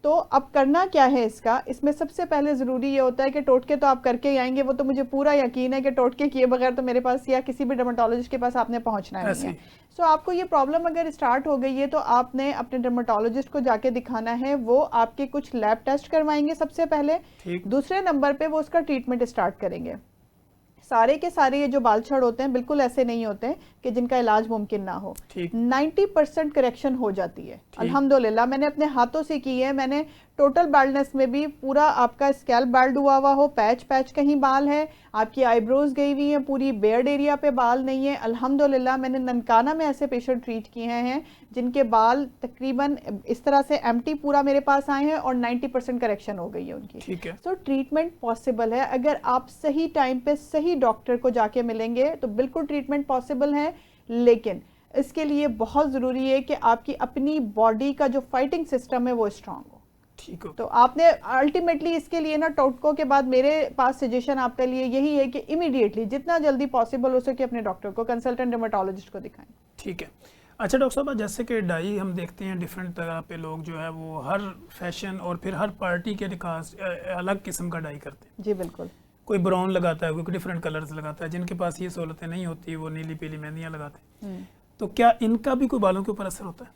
तो अब करना क्या है इसका, इसमें सबसे पहले ज़रूरी ये होता है कि टोटके तो आप करके ही आएंगे, वो तो मुझे पूरा यकीन है कि टोटके किए बगैर तो मेरे पास या किसी भी डर्मेटोलॉजिस्ट के पास आपने पहुंचना नहीं है। सो आपको ये प्रॉब्लम अगर स्टार्ट हो गई है तो आपने अपने डर्मेटोलॉजिस्ट को जाके दिखाना है। वो आपके कुछ लैब टेस्ट करवाएंगे सबसे पहले, दूसरे नंबर पे वो उसका ट्रीटमेंट स्टार्ट करेंगे। सारे के सारे ये जो बाल छड़ होते हैं बिल्कुल ऐसे नहीं होते कि जिनका इलाज मुमकिन ना हो। 90% करेक्शन हो जाती है अल्हम्दुलिल्लाह। मैंने अपने हाथों से की है। मैंने टोटल बाल्डनेस में भी पूरा आपका स्कैल्प बाल्ड हुआ हुआ हो, पैच कहीं बाल है, आपकी आईब्रोज गई हुई हैं, पूरी बेयर्ड एरिया पे बाल नहीं है, अल्हम्दुलिल्लाह। मैंने ननकाना में ऐसे पेशेंट ट्रीट किए हैं जिनके बाल तकरीबन इस तरह से एम्प्टी पूरा मेरे पास आए हैं और 90% करेक्शन हो गई है उनकी। सो ट्रीटमेंट पॉसिबल है अगर आप सही टाइम पे सही डॉक्टर को जाके मिलेंगे तो बिल्कुल ट्रीटमेंट पॉसिबल है। लेकिन इसके लिए बहुत ज़रूरी है कि आपकी अपनी बॉडी का जो फाइटिंग सिस्टम है वो स्ट्रांग हो। ठीक हो। तो आपने अल्टीमेटली इसके लिए ना टोटको के बाद मेरे पास सजेशन आपके लिए यही है कि इमीडिएटली जितना जल्दी पॉसिबल हो सके अपने डॉक्टर को, कंसल्टेंट डर्मेटोलॉजिस्ट को दिखाएं। ठीक है। अच्छा डॉक्टर साहब, जैसे कि डाई हम देखते हैं डिफरेंट तरह पे लोग जो है वो हर फैशन और फिर हर पार्टी के लिहाज अलग किस्म का डाई करते हैं। जी बिल्कुल। कोई ब्राउन लगाता है, कोई डिफरेंट कलर्स लगाता है, जिनके पास ये सहूलतें नहीं होती वो नीली पीली मेहंदियाँ लगाते हैं। तो क्या इनका भी कोई बालों के ऊपर असर होता है?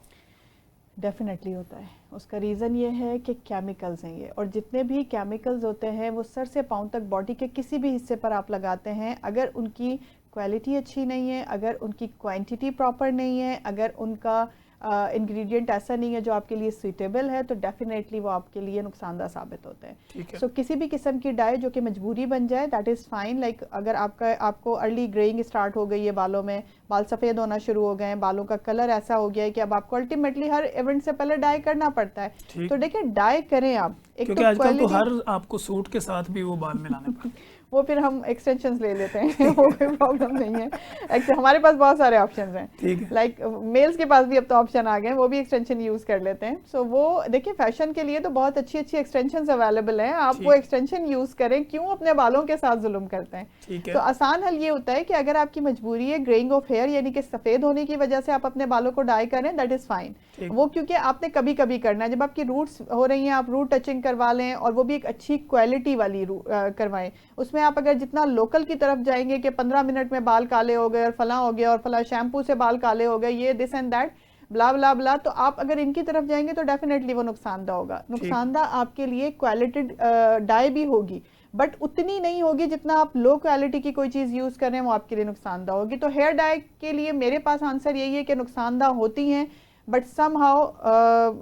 डेफिनेटली होता है। उसका रीज़न ये है कि केमिकल्स हैं ये, और जितने भी केमिकल्स होते हैं वो सर से पाँव तक बॉडी के किसी भी हिस्से पर आप लगाते हैं, अगर उनकी क्वालिटी अच्छी नहीं है, अगर उनकी क्वांटिटी प्रॉपर नहीं है, अगर उनका इंग्रेडिएंट ऐसा नहीं है जो आपके लिए सूटेबल है, तो डेफिनेटली वो आपके लिए नुकसानदार साबित होते हैं। सो किसी भी किस्म की डाई जो कि मजबूरी बन जाए, दैट इज़ फाइन। लाइक अगर आपको अर्ली ग्रेइंग स्टार्ट हो गई है बालों में, बाल सफ़ेद होना शुरू हो गए हैं, बालों का कलर ऐसा हो गया है कि अब आपको अल्टीमेटली हर इवेंट से पहले डाई करना पड़ता है, तो देखिए डाई करें आप। एक क्योंकि आजकल तो हर आपको सूट के साथ भी वो बाल मिलाने पड़ते हैं। वो फिर हम एक्सटेंशंस ले लेते हैं वो कोई प्रॉब्लम नहीं है। हमारे पास बहुत सारे ऑप्शंस हैं, लाइक मेल्स के पास भी अब तो ऑप्शन आ गए हैं, वो भी एक्सटेंशन यूज़ कर लेते हैं। सो वो देखिए फैशन के लिए तो बहुत अच्छी अच्छी एक्सटेंशंस अवेलेबल हैं, आप वो एक्सटेंशन यूज़ करें, क्यों अपने बालों के साथ जुल्म करते हैं। तो आसान हल ये होता है कि अगर आपकी मजबूरी है ग्रेइंग ऑफ हेयर, यानी कि सफ़ेद होने की वजह से आप अपने बालों को डाई करें, दैट इज़ फाइन। वो क्योंकि आपने कभी कभी करना है, जब आपकी रूट्स हो रही हैं आप रूट टचिंग करवा लें, और वो भी एक अच्छी क्वालिटी वाली करवाएं। उसमें आप अगर जितना लोकल की तरफ जाएंगे कि 15 मिनट में बाल काले हो गए और फला हो गया और फला शैम्पू से बाल काले हो गए, ये दिस एंड दैट ब्ला ब्ला ब्ला, तो आप अगर इनकी तरफ जाएंगे तो डेफिनेटली वो नुकसानदा होगा। नुकसानदा आपके लिए क्वालिटेड डाई भी होगी, बट उतनी नहीं होगी जितना आप लो क्वालिटी की कोई चीज़ यूज़ कर रहे हैं वो आपके लिए नुकसानदा होगी। तो हेयर डाई के लिए मेरे पास आंसर यही है कि नुकसानदा होती हैं, बट समहाउ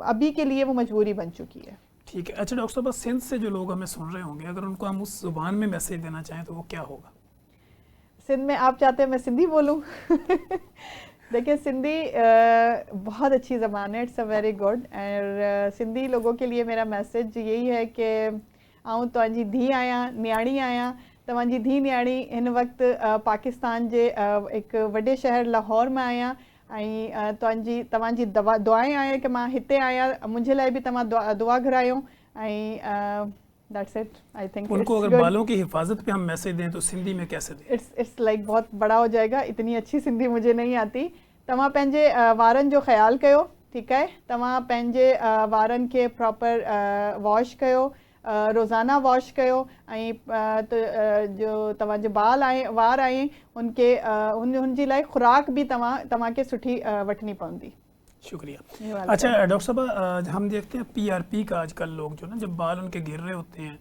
अभी के लिए वो मजबूरी बन चुकी है। ठीक है। अच्छा डॉक्टर साहब, सिंध से जो लोग हमें सुन रहे होंगे, अगर उनको हम उस जुबान में मैसेज देना चाहें तो वो क्या होगा? सिंध में आप चाहते हैं मैं सिंधी बोलूं? देखिए सिंधी बहुत अच्छी ज़बान है, इट्स अ वेरी गुड। और सिंधी लोगों के लिए मेरा मैसेज यही है कि आऊँ तव्हांजी धी आहियां, न्याणी आहियां। तव्हांजी धी न्याणी हिन वक़्तु पाकिस्तान जे एक वॾे शहर लाहौर में आहियां, ऐं तव्हांजी दुआएं आहियां कि मां हिते आहियां, मुंहिंजे लाइ बि तव्हां दुआ घुरायो। ऐं दैट्स इट आई थिंक। उनको अगर बालों की हिफाजत पे हम मैसेज दें तो सिंधी में कैसे दें? इट्स लाइक बहुत बड़ा हो जाएगा, इतनी अच्छी सिंधी मुझे नहीं आती। तव्हां पंहिंजे वारनि जो ख्याल कयो, ठीकु आहे, तव्हां पंहिंजे वारनि खे प्रॉपर वॉश कयो, रोज़ाना वॉश कयो, ऐं जो तव्हांजे वार आहिनि उनके हुनजी लाइ खुराक भी तव्हांखे सुठी वठणी पवंदी। शुक्रिया। अच्छा डॉक्टर साहब, हम देखते हैं पीआरपी का आजकल लोग जो ना जब बाल उनके गिर रहे होते हैं,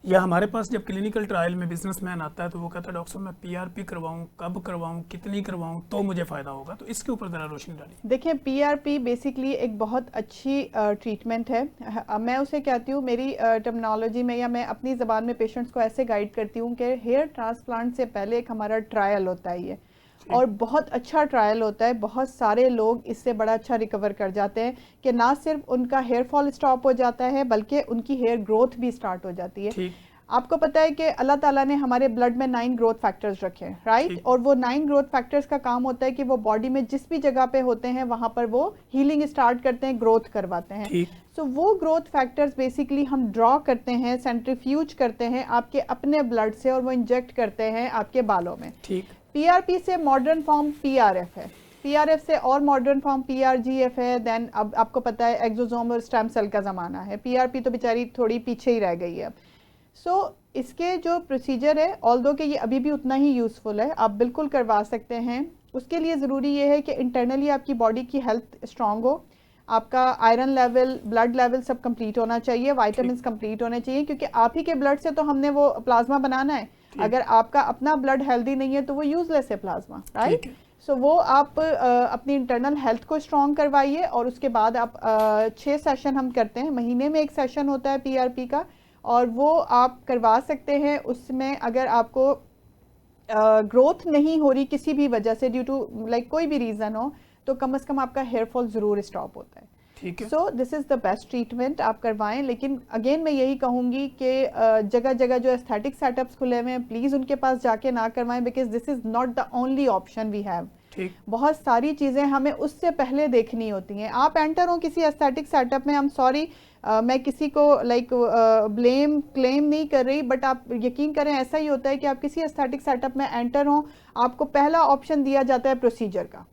या हमारे पास जब क्लिनिकल ट्रायल में बिजनेसमैन आता है तो वो कहता है डॉक्टर साहब मैं पीआरपी करवाऊं, कब करवाऊं, कितनी करवाऊं तो मुझे फ़ायदा होगा, तो इसके ऊपर ज़रा रोशनी डालिए। देखिए पीआरपी बेसिकली एक बहुत अच्छी ट्रीटमेंट है। मैं उसे कहती हूँ, मेरी टर्मिनोलॉजी में या मैं अपनी ज़बान में पेशेंट्स को ऐसे गाइड करती हूँ कि हेयर ट्रांसप्लांट से पहले एक हमारा ट्रायल होता है ये, और बहुत अच्छा ट्रायल होता है। बहुत सारे लोग इससे बड़ा अच्छा रिकवर कर जाते हैं कि ना सिर्फ उनका हेयर फॉल स्टॉप हो जाता है बल्कि उनकी हेयर ग्रोथ भी स्टार्ट हो जाती है। आपको पता है कि अल्लाह ताला ने हमारे ब्लड में 9 ग्रोथ फैक्टर्स रखे हैं, राइट, और वो 9 ग्रोथ फैक्टर्स का काम होता है कि वो बॉडी में जिस भी जगह पे होते हैं वहां पर वो हीलिंग स्टार्ट करते हैं, ग्रोथ करवाते हैं। सो वो ग्रोथ फैक्टर्स बेसिकली हम ड्रॉ करते हैं, सेंट्रीफ्यूज करते हैं आपके अपने ब्लड से, और वो इंजेक्ट करते हैं आपके बालों में। पीआरपी से मॉडर्न फॉर्म पीआरएफ है, पीआरएफ से और मॉडर्न फॉर्म पीआरजीएफ है, देन अब आपको पता है एक्सोसोम और स्टेम सेल का ज़माना है। पीआरपी तो बेचारी थोड़ी पीछे ही रह गई है। सो इसके जो प्रोसीजर है, ऑल्दो कि ये अभी भी उतना ही यूज़फुल है, आप बिल्कुल करवा सकते हैं। उसके लिए ज़रूरी ये है कि इंटरनली आपकी बॉडी की हेल्थ स्ट्रांग हो, आपका आयरन लेवल, ब्लड लेवल सब कंप्लीट होना चाहिए, वाइटामिन कंप्लीट होने चाहिए, क्योंकि आप ही के ब्लड से तो हमने वो प्लाज्मा बनाना है। अगर आपका अपना ब्लड हेल्दी नहीं है तो वो यूजलेस है प्लाज्मा, राइट। सो वो आप अपनी इंटरनल हेल्थ को स्ट्रॉन्ग करवाइए, और उसके बाद आप 6 सेशन हम करते हैं, महीने में एक सेशन होता है पीआरपी का, और वो आप करवा सकते हैं। उसमें अगर आपको ग्रोथ नहीं हो रही किसी भी वजह से, ड्यू टू लाइक कोई भी रीज़न हो, तो कम से कम आपका हेयर फॉल ज़रूर स्टॉप होता है। So this is the best treatment, आप करवाएं। लेकिन अगेन मैं यही कहूँगी कि जगह जगह जो एस्थेटिक सेटअप्स खुले हुए हैं, प्लीज़ उनके पास जाके ना करवाएं, because this is not the only option we have. बहुत सारी चीज़ें हमें उससे पहले देखनी होती हैं। आप एंटर हो किसी एस्थेटिक सेटअप में, आई एम सॉरी, मैं किसी को ब्लेम क्लेम नहीं कर रही, बट आप यकीन करें ऐसा ही होता है कि आप किसी एस्थेटिक सेटअप में एंटर हो, आपको पहला ऑप्शन दिया जाता है प्रोसीजर का।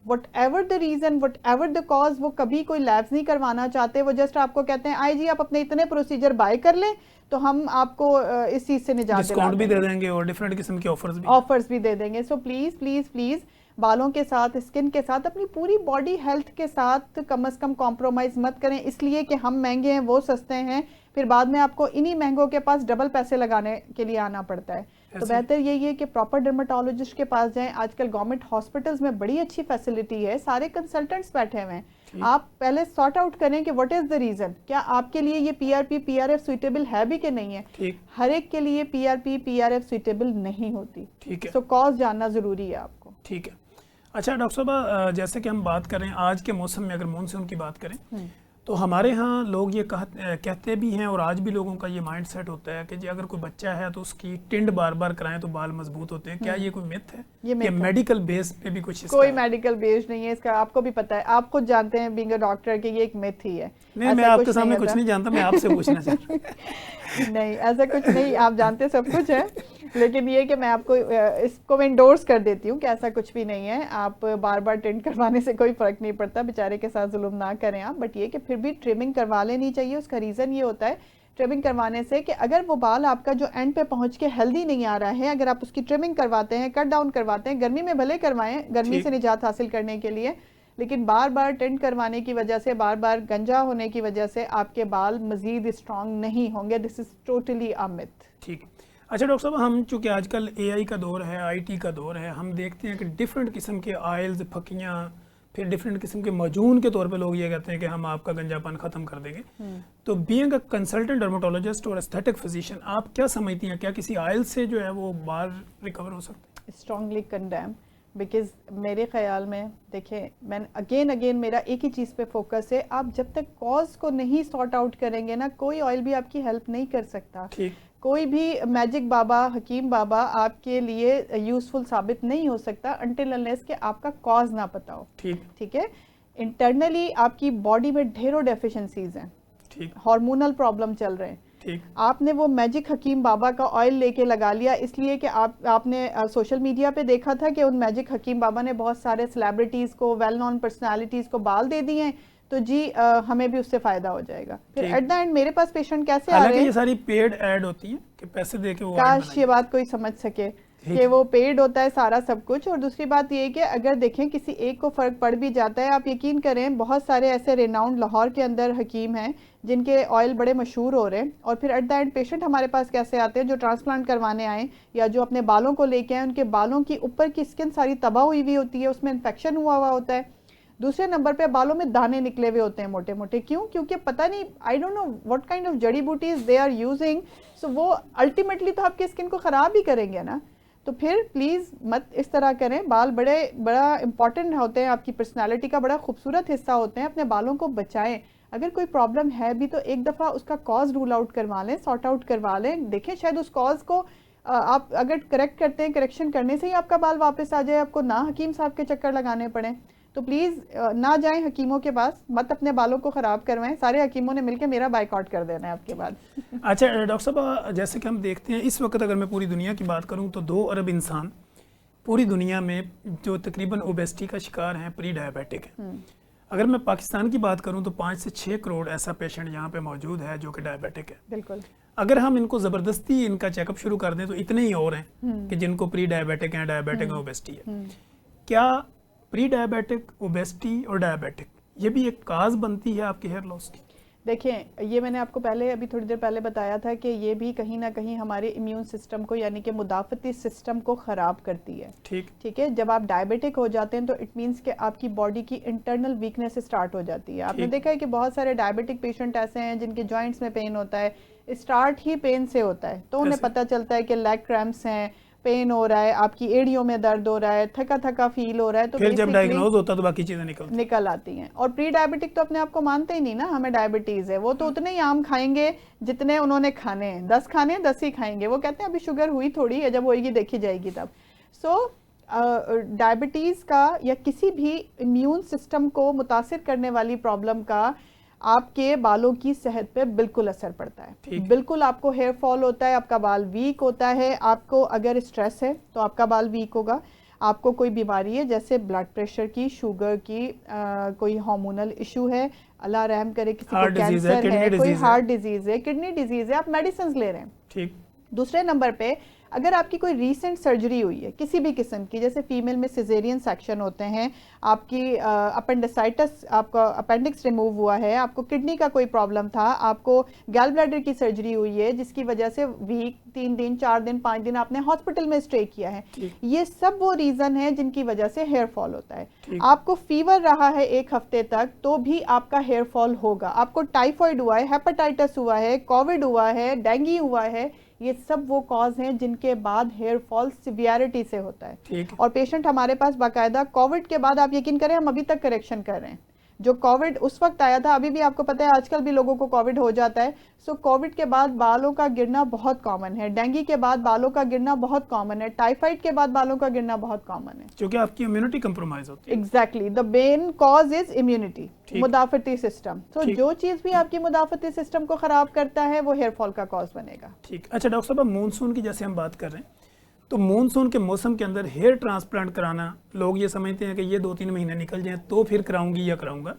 What ever the reason, what ever the cause, वो कभी कोई लैब्स नहीं करवाना चाहते, वो जस्ट आपको कहते हैं आई जी आप अपने इतने प्रोसीजर बाय कर लें तो हम आपको इस चीज़ से निजात डिस्काउंट भी दे देंगे और डिफरेंट किस्म के ऑफर्स भी दे देंगे। सो प्लीज़ प्लीज़ प्लीज़ बालों के साथ, स्किन के साथ, अपनी पूरी बॉडी हेल्थ के साथ कम से कम कॉम्प्रोमाइज़ मत करें, इसलिए कि हम महंगे हैं वो सस्ते हैं, फिर बाद में आपको इन्हीं महंगों के पास डबल पैसे लगाने के लिए आना पड़ता है। तो बेहतर यही है कि प्रॉपर डर्मेटोलॉजिस्ट के पास जाएं। आजकल गवर्नमेंट हॉस्पिटल्स में बड़ी अच्छी फैसिलिटी है, सारे कंसल्टेंट्स बैठे हुए हैं। आप पहले सॉर्ट आउट करें कि व्हाट इज द रीजन, क्या आपके लिए ये पीआरपी पीआरएफ सुइटेबल है भी कि नहीं है। हर एक के लिए पीआरपी पीआरएफ सुइटेबल नहीं होती, सो कॉज जानना जरूरी है आपको। ठीक है। अच्छा डॉक्टर साहब, जैसे कि हम बात करें आज के मौसम में, अगर मानसून की बात करें तो हमारे यहाँ लोग ये कहते भी हैं, और आज भी लोगों का ये माइंड सेट होता है कि जी अगर कोई बच्चा है तो उसकी टिंड बार बार कराएं तो बाल मजबूत होते हैं। क्या ये कोई मिथ है? ये मेडिकल बेस पे भी कुछ कोई मेडिकल बेस नहीं है इसका, आपको भी पता है, आप खुद जानते हैं बीइंग अ डॉक्टर कि ये एक मिथ ही है। नहीं, मैं आपके सामने कुछ नहीं जानता, मैं आपसे पूछना चाहता हूँ। नहीं, ऐसा कुछ नहीं, आप जानते सब कुछ है, लेकिन ये कि मैं आपको इसको मैं इंडोर्स कर देती हूँ कि ऐसा कुछ भी नहीं है। आप बार बार टिंट करवाने से कोई फर्क नहीं पड़ता, बेचारे के साथ जुल्म ना करें आप, बट ये कि फिर भी ट्रिमिंग करवा लेनी चाहिए। उसका रीज़न ये होता है ट्रिमिंग करवाने से कि अगर वो बाल आपका जो एंड पे पहुंच के हेल्दी नहीं आ रहा है, अगर आप उसकी ट्रिमिंग करवाते हैं, कट डाउन करवाते हैं, गर्मी में भले करवाएं, गर्मी से निजात हासिल करने के लिए, लेकिन बार बार टिंट करवाने की वजह से, बार बार गंजा होने की वजह से आपके बाल मजीद स्ट्रांग नहीं होंगे। This is totally a myth. ठीक। अच्छा डॉक्टर साहब, हम चूँकि आजकल एआई का दौर है, आईटी का दौर है, हम देखते हैं कि डिफरेंट किस्म के ऑयल्स, फकियाँ, फिर डिफरेंट किस्म के माजून के तौर पे लोग ये कहते हैं कि हम आपका गंजापन ख़त्म कर देंगे। तो बीइंग अ कंसल्टेंट डर्मेटोलॉजिस्ट और एस्थेटिक फिजिशियन, आप क्या समझती हैं, क्या किसी ऑयल से जो है वो बाल रिकवर हो सकते हैं? स्ट्रांगली कंडेम, बिकॉज मेरे ख्याल में देखिए, मैं अगेन मेरा एक ही चीज़ पे फोकस है, आप जब तक कॉज को नहीं सॉर्ट आउट करेंगे ना, कोई ऑयल भी आपकी हेल्प नहीं कर सकता। कोई भी मैजिक बाबा, हकीम बाबा आपके लिए यूजफुल साबित नहीं हो सकता अनटिल अनलेस कि आपका कॉज ना पता हो। ठीक है। इंटरनली आपकी बॉडी में ढेरों डेफिशिएंसीज हैं, हार्मोनल प्रॉब्लम चल रहे हैं, ठीक। आपने वो मैजिक हकीम बाबा का ऑयल लेके लगा लिया इसलिए कि आपने सोशल मीडिया पे देखा था कि उन मैजिक हकीम बाबा ने बहुत सारे सेलिब्रिटीज़ को, वेल नोन पर्सनालिटीज़ को बाल दे दिए हैं, तो जी हमें भी उससे फ़ायदा हो जाएगा। फिर ठीक। एट द एंड मेरे पास पेशेंट कैसे आ हालांकि रहे ये हैं, सारी पेड ऐड होती हैं कि पैसे दे के वो ऐड काश बनाई ये बात कोई समझ सके ठीक कि वो पेड होता है सारा सब कुछ। और दूसरी बात ये है कि अगर देखें किसी एक को फ़र्क पड़ भी जाता है, आप यकीन करें बहुत सारे ऐसे रेनाउंड लाहौर के अंदर हकीम हैं जिनके ऑयल बड़े मशहूर हो रहे हैं, और फिर एट द एंड पेशेंट हमारे पास कैसे आते हैं जो ट्रांसप्लांट करवाने आए या जो अपने बालों को लेके आए, उनके बालों की ऊपर की स्किन सारी तबाह हुई होती है, उसमें इन्फेक्शन हुआ होता है। दूसरे नंबर पे बालों में दाने निकले हुए होते हैं मोटे मोटे, क्यों? क्योंकि पता नहीं, I don't know what kind of जड़ी बूटीज दे आर यूजिंग, सो वो अल्टीमेटली तो आपकी स्किन को ख़राब ही करेंगे ना। तो फिर प्लीज़ मत इस तरह करें। बाल बड़ा इंपॉर्टेंट होते हैं, आपकी पर्सनालिटी का बड़ा खूबसूरत हिस्सा होते हैं, अपने बालों को बचाएं। अगर कोई प्रॉब्लम है भी तो एक दफ़ा उसका कॉज रूल आउट करवा लें, सॉर्ट आउट करवा लें, देखें शायद उस कॉज को आप अगर करेक्ट करते हैं, करेक्शन करने से ही आपका बाल वापस आ जाए, आपको ना हकीम साहब के चक्कर लगाने पड़े। तो प्लीज़ ना जाएं हकीमों के पास, मत अपने बालों को ख़राब करवाएं। सारे हकीमों ने मिलकर मेरा बाइकआउट कर देना है आपके बाद। अच्छा डॉक्टर साहब, जैसे कि हम देखते हैं इस वक्त अगर मैं पूरी दुनिया की बात करूं तो 2 अरब इंसान पूरी दुनिया में जो तकरीबन ओबेसिटी का शिकार हैं, प्री डायबिटिक हैं। अगर मैं पाकिस्तान की बात करूं तो 5 से 6 करोड़ ऐसा पेशेंट यहाँ पे मौजूद है जो कि डायबिटिक है। बिल्कुल। अगर हम इनको ज़बरदस्ती इनका चेकअप शुरू कर दें तो इतने ही और हैं कि जिनको प्री डायबिटिक हैं, डायबिटिक है, ओबेसिटी है। क्या प्री डायबिटिक, ओबेसिटी और डायबिटिक ये भी एक काज बनती है आपके हेयर लॉस की? देखें, ये मैंने आपको पहले अभी थोड़ी देर पहले बताया था कि ये भी कहीं ना कहीं हमारे इम्यून सिस्टम को, यानी कि मुदाफ़ती सिस्टम को ख़राब करती है। ठीक है। जब आप डायबिटिक हो जाते हैं तो इट मीन्स कि आपकी बॉडी की इंटरनल वीकनेस स्टार्ट हो जाती है। आपने देखा है कि बहुत सारे डायबिटिक पेशेंट ऐसे हैं जिनके जॉइंट्स में पेन होता है, स्टार्ट ही पेन से होता है, तो उन्हें पता चलता है कि लेग क्रैम्प्स हैं, पेन हो रहा है, आपकी एड़ियों में दर्द हो रहा है, थका थका फील हो रहा है, तो फिर जब डायग्नोज होता है तो बाकी चीजें निकल आती हैं। और प्री डायबिटिक तो अपने आप को मानते ही नहीं ना, हमें डायबिटीज है, वो तो उतने ही आम खाएंगे जितने उन्होंने खाने हैं, 10 खाने हैं 10 ही खाएंगे। वो कहते हैं अभी शुगर हुई थोड़ी है, जब होएगी देखी जाएगी तब। सो डायबिटीज का या किसी भी इम्यून सिस्टम को मुतासिर करने वाली प्रॉब्लम का आपके बालों की सेहत पे बिल्कुल असर पड़ता है। बिल्कुल आपको हेयर फॉल होता है, आपका बाल वीक होता है। आपको अगर स्ट्रेस है तो आपका बाल वीक होगा। आपको कोई बीमारी है जैसे ब्लड प्रेशर की, शुगर की, कोई हार्मोनल इशू है, अल्लाह रहम करे, किसी को कैंसर है, कोई हार्ट डिजीज है, किडनी डिजीज है, आप मेडिसिन ले रहे हैं। ठीक। दूसरे नंबर पे अगर आपकी कोई रीसेंट सर्जरी हुई है किसी भी किस्म की, जैसे फीमेल में सिजेरियन सेक्शन होते हैं, आपकी अपेंडिसाइटिस, आपका अपेंडिक्स रिमूव हुआ है, आपको किडनी का कोई प्रॉब्लम था, आपको गैल ब्लैडर की सर्जरी हुई है जिसकी वजह से वीक 3 दिन 4 दिन 5 दिन आपने हॉस्पिटल में स्टे किया है, ये सब वो रीजन है जिनकी वजह से हेयर फॉल होता है। आपको फीवर रहा है 1 हफ्ते तक तो भी आपका हेयर फॉल होगा। आपको टाइफाइड हुआ है, हेपेटाइटिस हुआ है, कोविड हुआ है, डेंगू हुआ है, ये सब वो कॉज हैं जिनके बाद हेयर फॉल सिवियरिटी से होता है। और पेशेंट हमारे पास बाकायदा कोविड के बाद, आप यकीन करें हम अभी तक करेक्शन कर रहे हैं। जो कोविड उस वक्त आया था, अभी भी आपको पता है आजकल भी लोगों को कोविड हो जाता है। सो कोविड के बाद बालों का गिरना बहुत कॉमन है, डेंगू के बाद बालों का गिरना बहुत कॉमन है, टाइफाइड के बाद बालों का गिरना बहुत कॉमन है, क्योंकि आपकी इम्यूनिटी कंप्रोमाइज होती है। Exactly, the main cause is immunity, मुदाफती सिस्टम। तो जो चीज भी आपकी मुदाफती सिस्टम को खराब करता है वो हेयर फॉल का कॉज बनेगा। ठीक। अच्छा डॉक्टर साहब, मानसून की जैसे हम बात कर रहे हैं तो मानसून के मौसम के अंदर हेयर ट्रांसप्लांट कराना, लोग ये समझते हैं कि ये 2-3 महीने निकल जाएं तो फिर कराऊंगी या कराऊंगा।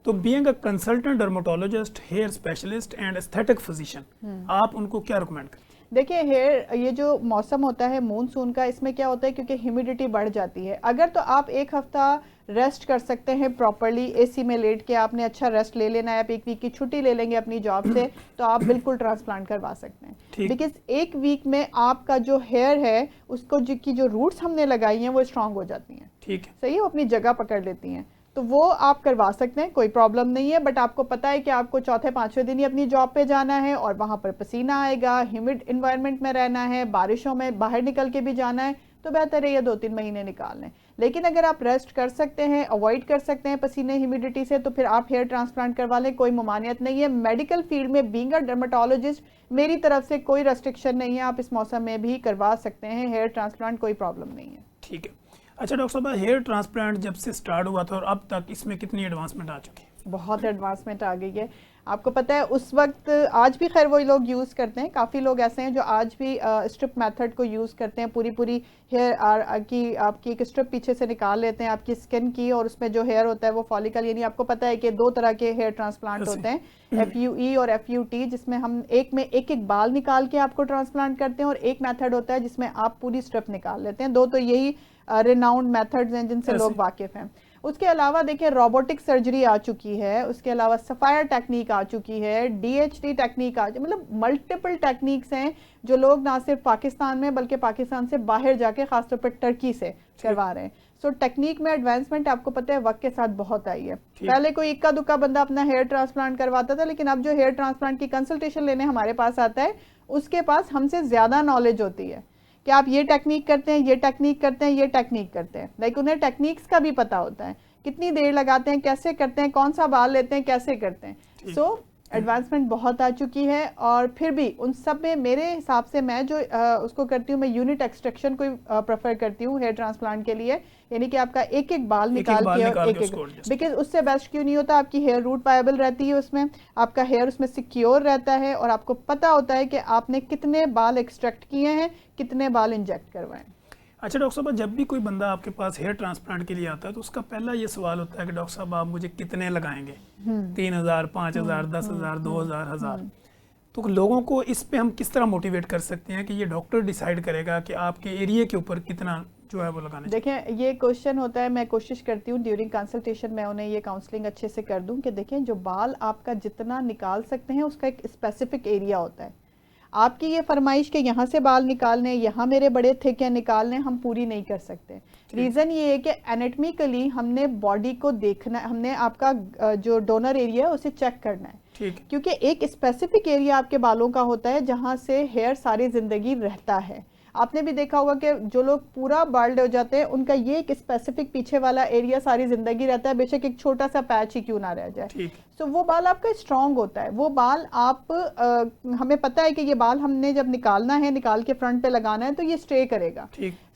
तो being a consultant dermatologist, hair specialist and aesthetic physician, आप उनको क्या रिकमेंड करते हैं? देखिए, हेयर, ये जो मौसम होता है मानसून का, इसमें क्या होता है क्योंकि ह्यूमिडिटी बढ़ जाती है। अगर तो आप 1 हफ्ता रेस्ट कर सकते हैं प्रॉपर्ली, एसी में लेट के आपने अच्छा रेस्ट ले लेना है, आप 1 वीक की छुट्टी ले लेंगे अपनी जॉब से तो आप बिल्कुल ट्रांसप्लांट करवा सकते हैं। बिकॉज 1 वीक में आपका जो हेयर है उसको की जो रूट्स हमने लगाई हैं वो स्ट्रांग हो जाती हैं। ठीक है, सही है, वो अपनी जगह पकड़ लेती हैं, तो वो आप करवा सकते हैं, कोई प्रॉब्लम नहीं है। बट आपको पता है कि आपको चौथे 5वें दिन ही अपनी जॉब पे जाना है और वहाँ पर पसीना आएगा, ह्यूमिड इन्वायरमेंट में रहना है, बारिशों में बाहर निकल के भी जाना है, तो बेहतर है ये 2-3 महीने निकाल लें। लेकिन अगर आप रेस्ट कर सकते हैं, अवॉइड कर सकते हैं पसीने ह्यूमिडिटी से, तो फिर आप हेयर ट्रांसप्लांट करवा लें, कोई ममानियत नहीं है। मेडिकल फील्ड में बीइंग अ डर्मेटोलॉजिस्ट मेरी तरफ से कोई रेस्ट्रिक्शन नहीं है, आप इस मौसम में भी करवा सकते हैं हेयर ट्रांसप्लांट, कोई प्रॉब्लम नहीं है। ठीक है। अच्छा डॉक्टर साहब, हेयर ट्रांसप्लांट जब से स्टार्ट हुआ था और अब तक इसमें कितनी एडवांसमेंट आ चुकी है? बहुत एडवांसमेंट आ गई है। आपको पता है उस वक्त आज भी खैर वो लोग यूज़ करते हैं, काफ़ी लोग ऐसे हैं जो आज भी स्ट्रिप मेथड को यूज़ करते हैं, पूरी पूरी हेयर की आपकी एक स्ट्रिप पीछे से निकाल लेते हैं आपकी स्किन की, और उसमें जो हेयर होता है वो फॉलिकल, यानी आपको पता है कि 2 तरह के हेयर ट्रांसप्लांट होते हैं, FUE और FUT, जिसमें हम एक में एक एक बाल निकाल के आपको ट्रांसप्लांट करते हैं, और एक मेथड होता है जिसमें आप पूरी स्ट्रिप निकाल लेते हैं। 2 तो यही रिनाउंड मेथड्स हैं जिनसे लोग वाकिफ हैं। उसके अलावा देखिए रोबोटिक सर्जरी आ चुकी है, उसके अलावा सफायर टेक्निक आ चुकी है, DHT टेक्निक मतलब मल्टीपल टेक्निक्स हैं जो लोग ना सिर्फ पाकिस्तान में बल्कि पाकिस्तान से बाहर जाके खासतौर पर टर्की से करवा रहे हैं। सो टेक्निक में एडवांसमेंट आपको पता है वक्त के साथ बहुत आई है। पहले कोई इक्का दुक्का बंदा अपना हेयर ट्रांसप्लांट करवाता था, लेकिन अब जो हेयर ट्रांसप्लांट की कंसल्टेशन लेने हमारे पास आता है उसके पास हमसे ज़्यादा नॉलेज होती है कि आप ये टेक्निक करते हैं, ये टेक्निक करते हैं, ये टेक्निक करते हैं। लाइक उन्हें टेक्निक्स का भी पता होता है, कितनी देर लगाते हैं, कैसे करते हैं, कौन सा बाल लेते हैं, कैसे करते हैं। सो एडवांसमेंट बहुत आ चुकी है, और फिर भी उन सब में मेरे हिसाब से मैं जो उसको करती हूँ, मैं यूनिट एक्सट्रैक्शन को प्रेफर करती हूँ हेयर ट्रांसप्लांट के लिए, यानी कि आपका एक एक बाल निकाल के बिकॉज उससे बेस्ट क्यों नहीं होता, आपकी हेयर रूट वायबल रहती है, उसमें आपका हेयर उसमें सिक्योर रहता है, और आपको पता होता है कि आपने कितने बाल एक्सट्रैक्ट किए हैं, कितने बाल इंजेक्ट करवाएं। अच्छा डॉक्टर साहब, जब भी कोई बंदा आपके पास हेयर ट्रांसप्लांट के लिए आता है तो उसका पहला ये सवाल होता है कि डॉक्टर साहब आप मुझे कितने लगाएंगे, 3000, 5000, 10,000, 2000, 1000। तो लोगों को इस पे हम किस तरह मोटिवेट कर सकते हैं कि ये डॉक्टर डिसाइड करेगा कि आपके एरिया के ऊपर कितना जो है वो लगाना चाहिए? देखें, ये क्वेश्चन होता है, मैं कोशिश करती हूँ ड्यूरिंग कंसल्टेशन मैं उन्हें ये काउंसलिंग अच्छे से कर दूँ कि देखें जो बाल आपका जितना निकाल सकते हैं उसका एक स्पेसिफिक एरिया होता है। आपकी ये फरमाइश के यहाँ से बाल निकालने, यहाँ मेरे बड़े थिक है निकालने, हम पूरी नहीं कर सकते। रीज़न ये है कि एनाटॉमिकली हमने बॉडी को देखना, हमने आपका जो डोनर एरिया है उसे चेक करना है, क्योंकि एक स्पेसिफिक एरिया आपके बालों का होता है जहाँ से हेयर सारी ज़िंदगी रहता है। आपने भी देखा होगा कि जो लोग पूरा बाल्ड हो जाते हैं उनका ये एक स्पेसिफिक पीछे वाला एरिया सारी जिंदगी रहता है, बेशक एक छोटा सा पैच ही क्यों ना रह जाए। सो वो बाल आपका स्ट्रांग होता है, वो बाल आप हमें पता है कि ये बाल हमने जब निकालना है, निकाल के फ्रंट पे लगाना है तो ये स्टे करेगा।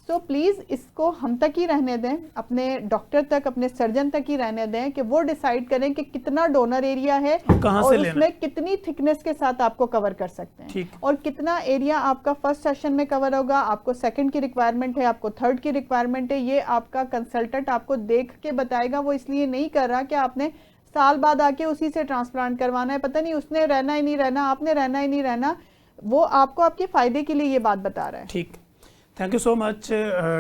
सो प्लीज़ इसको हम तक ही रहने दें, अपने डॉक्टर तक, अपने सर्जन तक ही रहने दें कि वो डिसाइड करें कि कितना डोनर एरिया है और उसमें कितनी थिकनेस के साथ आपको कवर कर सकते हैं, और कितना एरिया आपका फर्स्ट सेशन में कवर होगा, आपको सेकंड की रिक्वायरमेंट है, आपको थर्ड की रिक्वायरमेंट है, ये आपका कंसल्टेंट आपको देख के बताएगा। वो इसलिए नहीं कर रहा कि आपने साल बाद आके उसी से ट्रांसप्लांट करवाना है, पता नहीं उसने रहना ही नहीं रहना, आपने रहना ही नहीं रहना, वो आपको आपके फ़ायदे के लिए ये बात बता रहा है। ठीक, thank you so much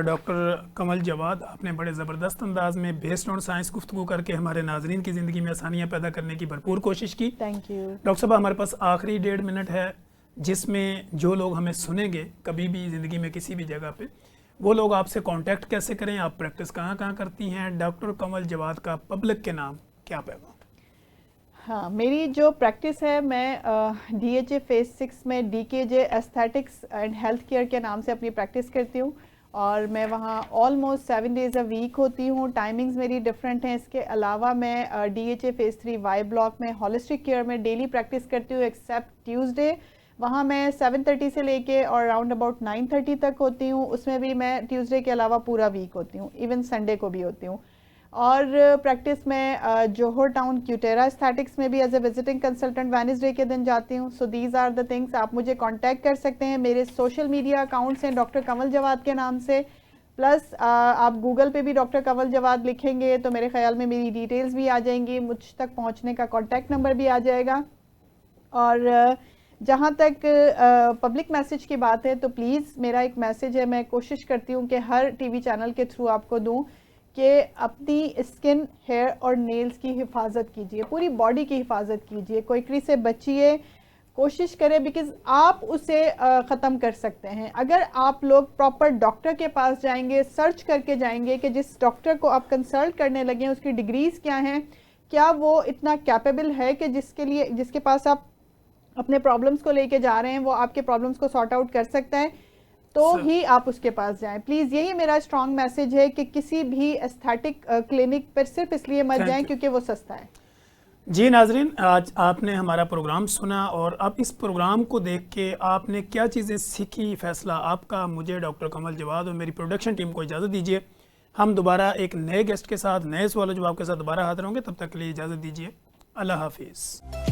doctor Kamal Jawad. आपने बड़े ज़बरदस्त अंदाज में बेस्ड ऑन साइंस गुफ्तगू करके हमारे नाजरीन की ज़िंदगी में आसानियाँ पैदा करने की भरपूर कोशिश की। थैंक यू डॉक्टर साहब, हमारे पास आखिरी 1.5 मिनट है जिसमें जो लोग हमें सुनेंगे कभी भी ज़िंदगी में किसी भी जगह पे, वो लोग आपसे कांटेक्ट कैसे करें, आप प्रैक्टिस कहाँ कहाँ करती हैं, डॉक्टर कमल जवाद का पब्लिक के नाम क्या पैगाम? हाँ, मेरी जो प्रैक्टिस है, मैं DHA फेज 6 में DKJ aesthetics and health care के नाम से अपनी प्रैक्टिस करती हूँ, और मैं वहाँ ऑलमोस्ट 7 डेज़ अ वीक होती हूँ। टाइमिंग्स मेरी डिफरेंट हैं। इसके अलावा मैं DHA फेज 3 Y ब्लॉक में होलिस्टिक केयर में डेली प्रैक्टिस करती हूँ एक्सेप्ट ट्यूसडे। वहाँ मैं 7:30 से लेके और अराउंड अबाउट 9:30 तक होती हूँ। उसमें भी मैं ट्यूसडे के अलावा पूरा वीक होती हूँ, इवन संडे को भी होती हूँ। और प्रैक्टिस में जोहर टाउन क्यूटेरा एस्थेटिक्स में भी as a visiting consultant Wednesday के दिन जाती हूँ। So these are the things. आप मुझे कांटेक्ट कर सकते हैं, मेरे सोशल मीडिया अकाउंट्स हैं डॉक्टर कमल जवाद के नाम से, प्लस आप गूगल पे भी डॉक्टर कमल जवाद लिखेंगे तो मेरे ख्याल में मेरी डिटेल्स भी आ जाएंगी, मुझ तक पहुँचने का कॉन्टैक्ट नंबर भी आ जाएगा। और जहाँ तक पब्लिक मैसेज की बात है तो प्लीज़ मेरा एक मैसेज है, मैं कोशिश करती हूँ कि हर टीवी चैनल के थ्रू आपको दूँ कि अपनी स्किन, हेयर और नेल्स की हिफाजत कीजिए, पूरी बॉडी की हिफाजत कीजिए, क्विकली से बचिए, कोशिश करें, बिकॉज आप उसे ख़त्म कर सकते हैं। अगर आप लोग प्रॉपर डॉक्टर के पास जाएंगे, सर्च करके जाएंगे कि जिस डॉक्टर को आप कंसल्ट करने लगे उसकी डिग्रीज़ क्या हैं, क्या वो इतना कैपेबल है कि जिसके पास आप अपने प्रॉब्लम्स को लेके जा रहे हैं वो आपके प्रॉब्लम्स को सॉर्ट आउट कर सकता है, तो ही आप उसके पास जाएं। प्लीज़ यही मेरा स्ट्रॉन्ग मैसेज है कि किसी भी एस्थेटिक क्लिनिक पर सिर्फ इसलिए मत जाएं क्योंकि वो सस्ता है। जी नाजरीन, आज आपने हमारा प्रोग्राम सुना और अब इस प्रोग्राम को देख के आपने क्या चीज़ें सीखी, फैसला आपका। मुझे डॉक्टर कमल जवाद और मेरी प्रोडक्शन टीम को इजाज़त दीजिए। हम दोबारा एक नए गेस्ट के साथ, नए सवाल जवाब के साथ दोबारा हाजिर होंगे। तब तक के लिए इजाज़त दीजिए। अल्लाह हाफिज़।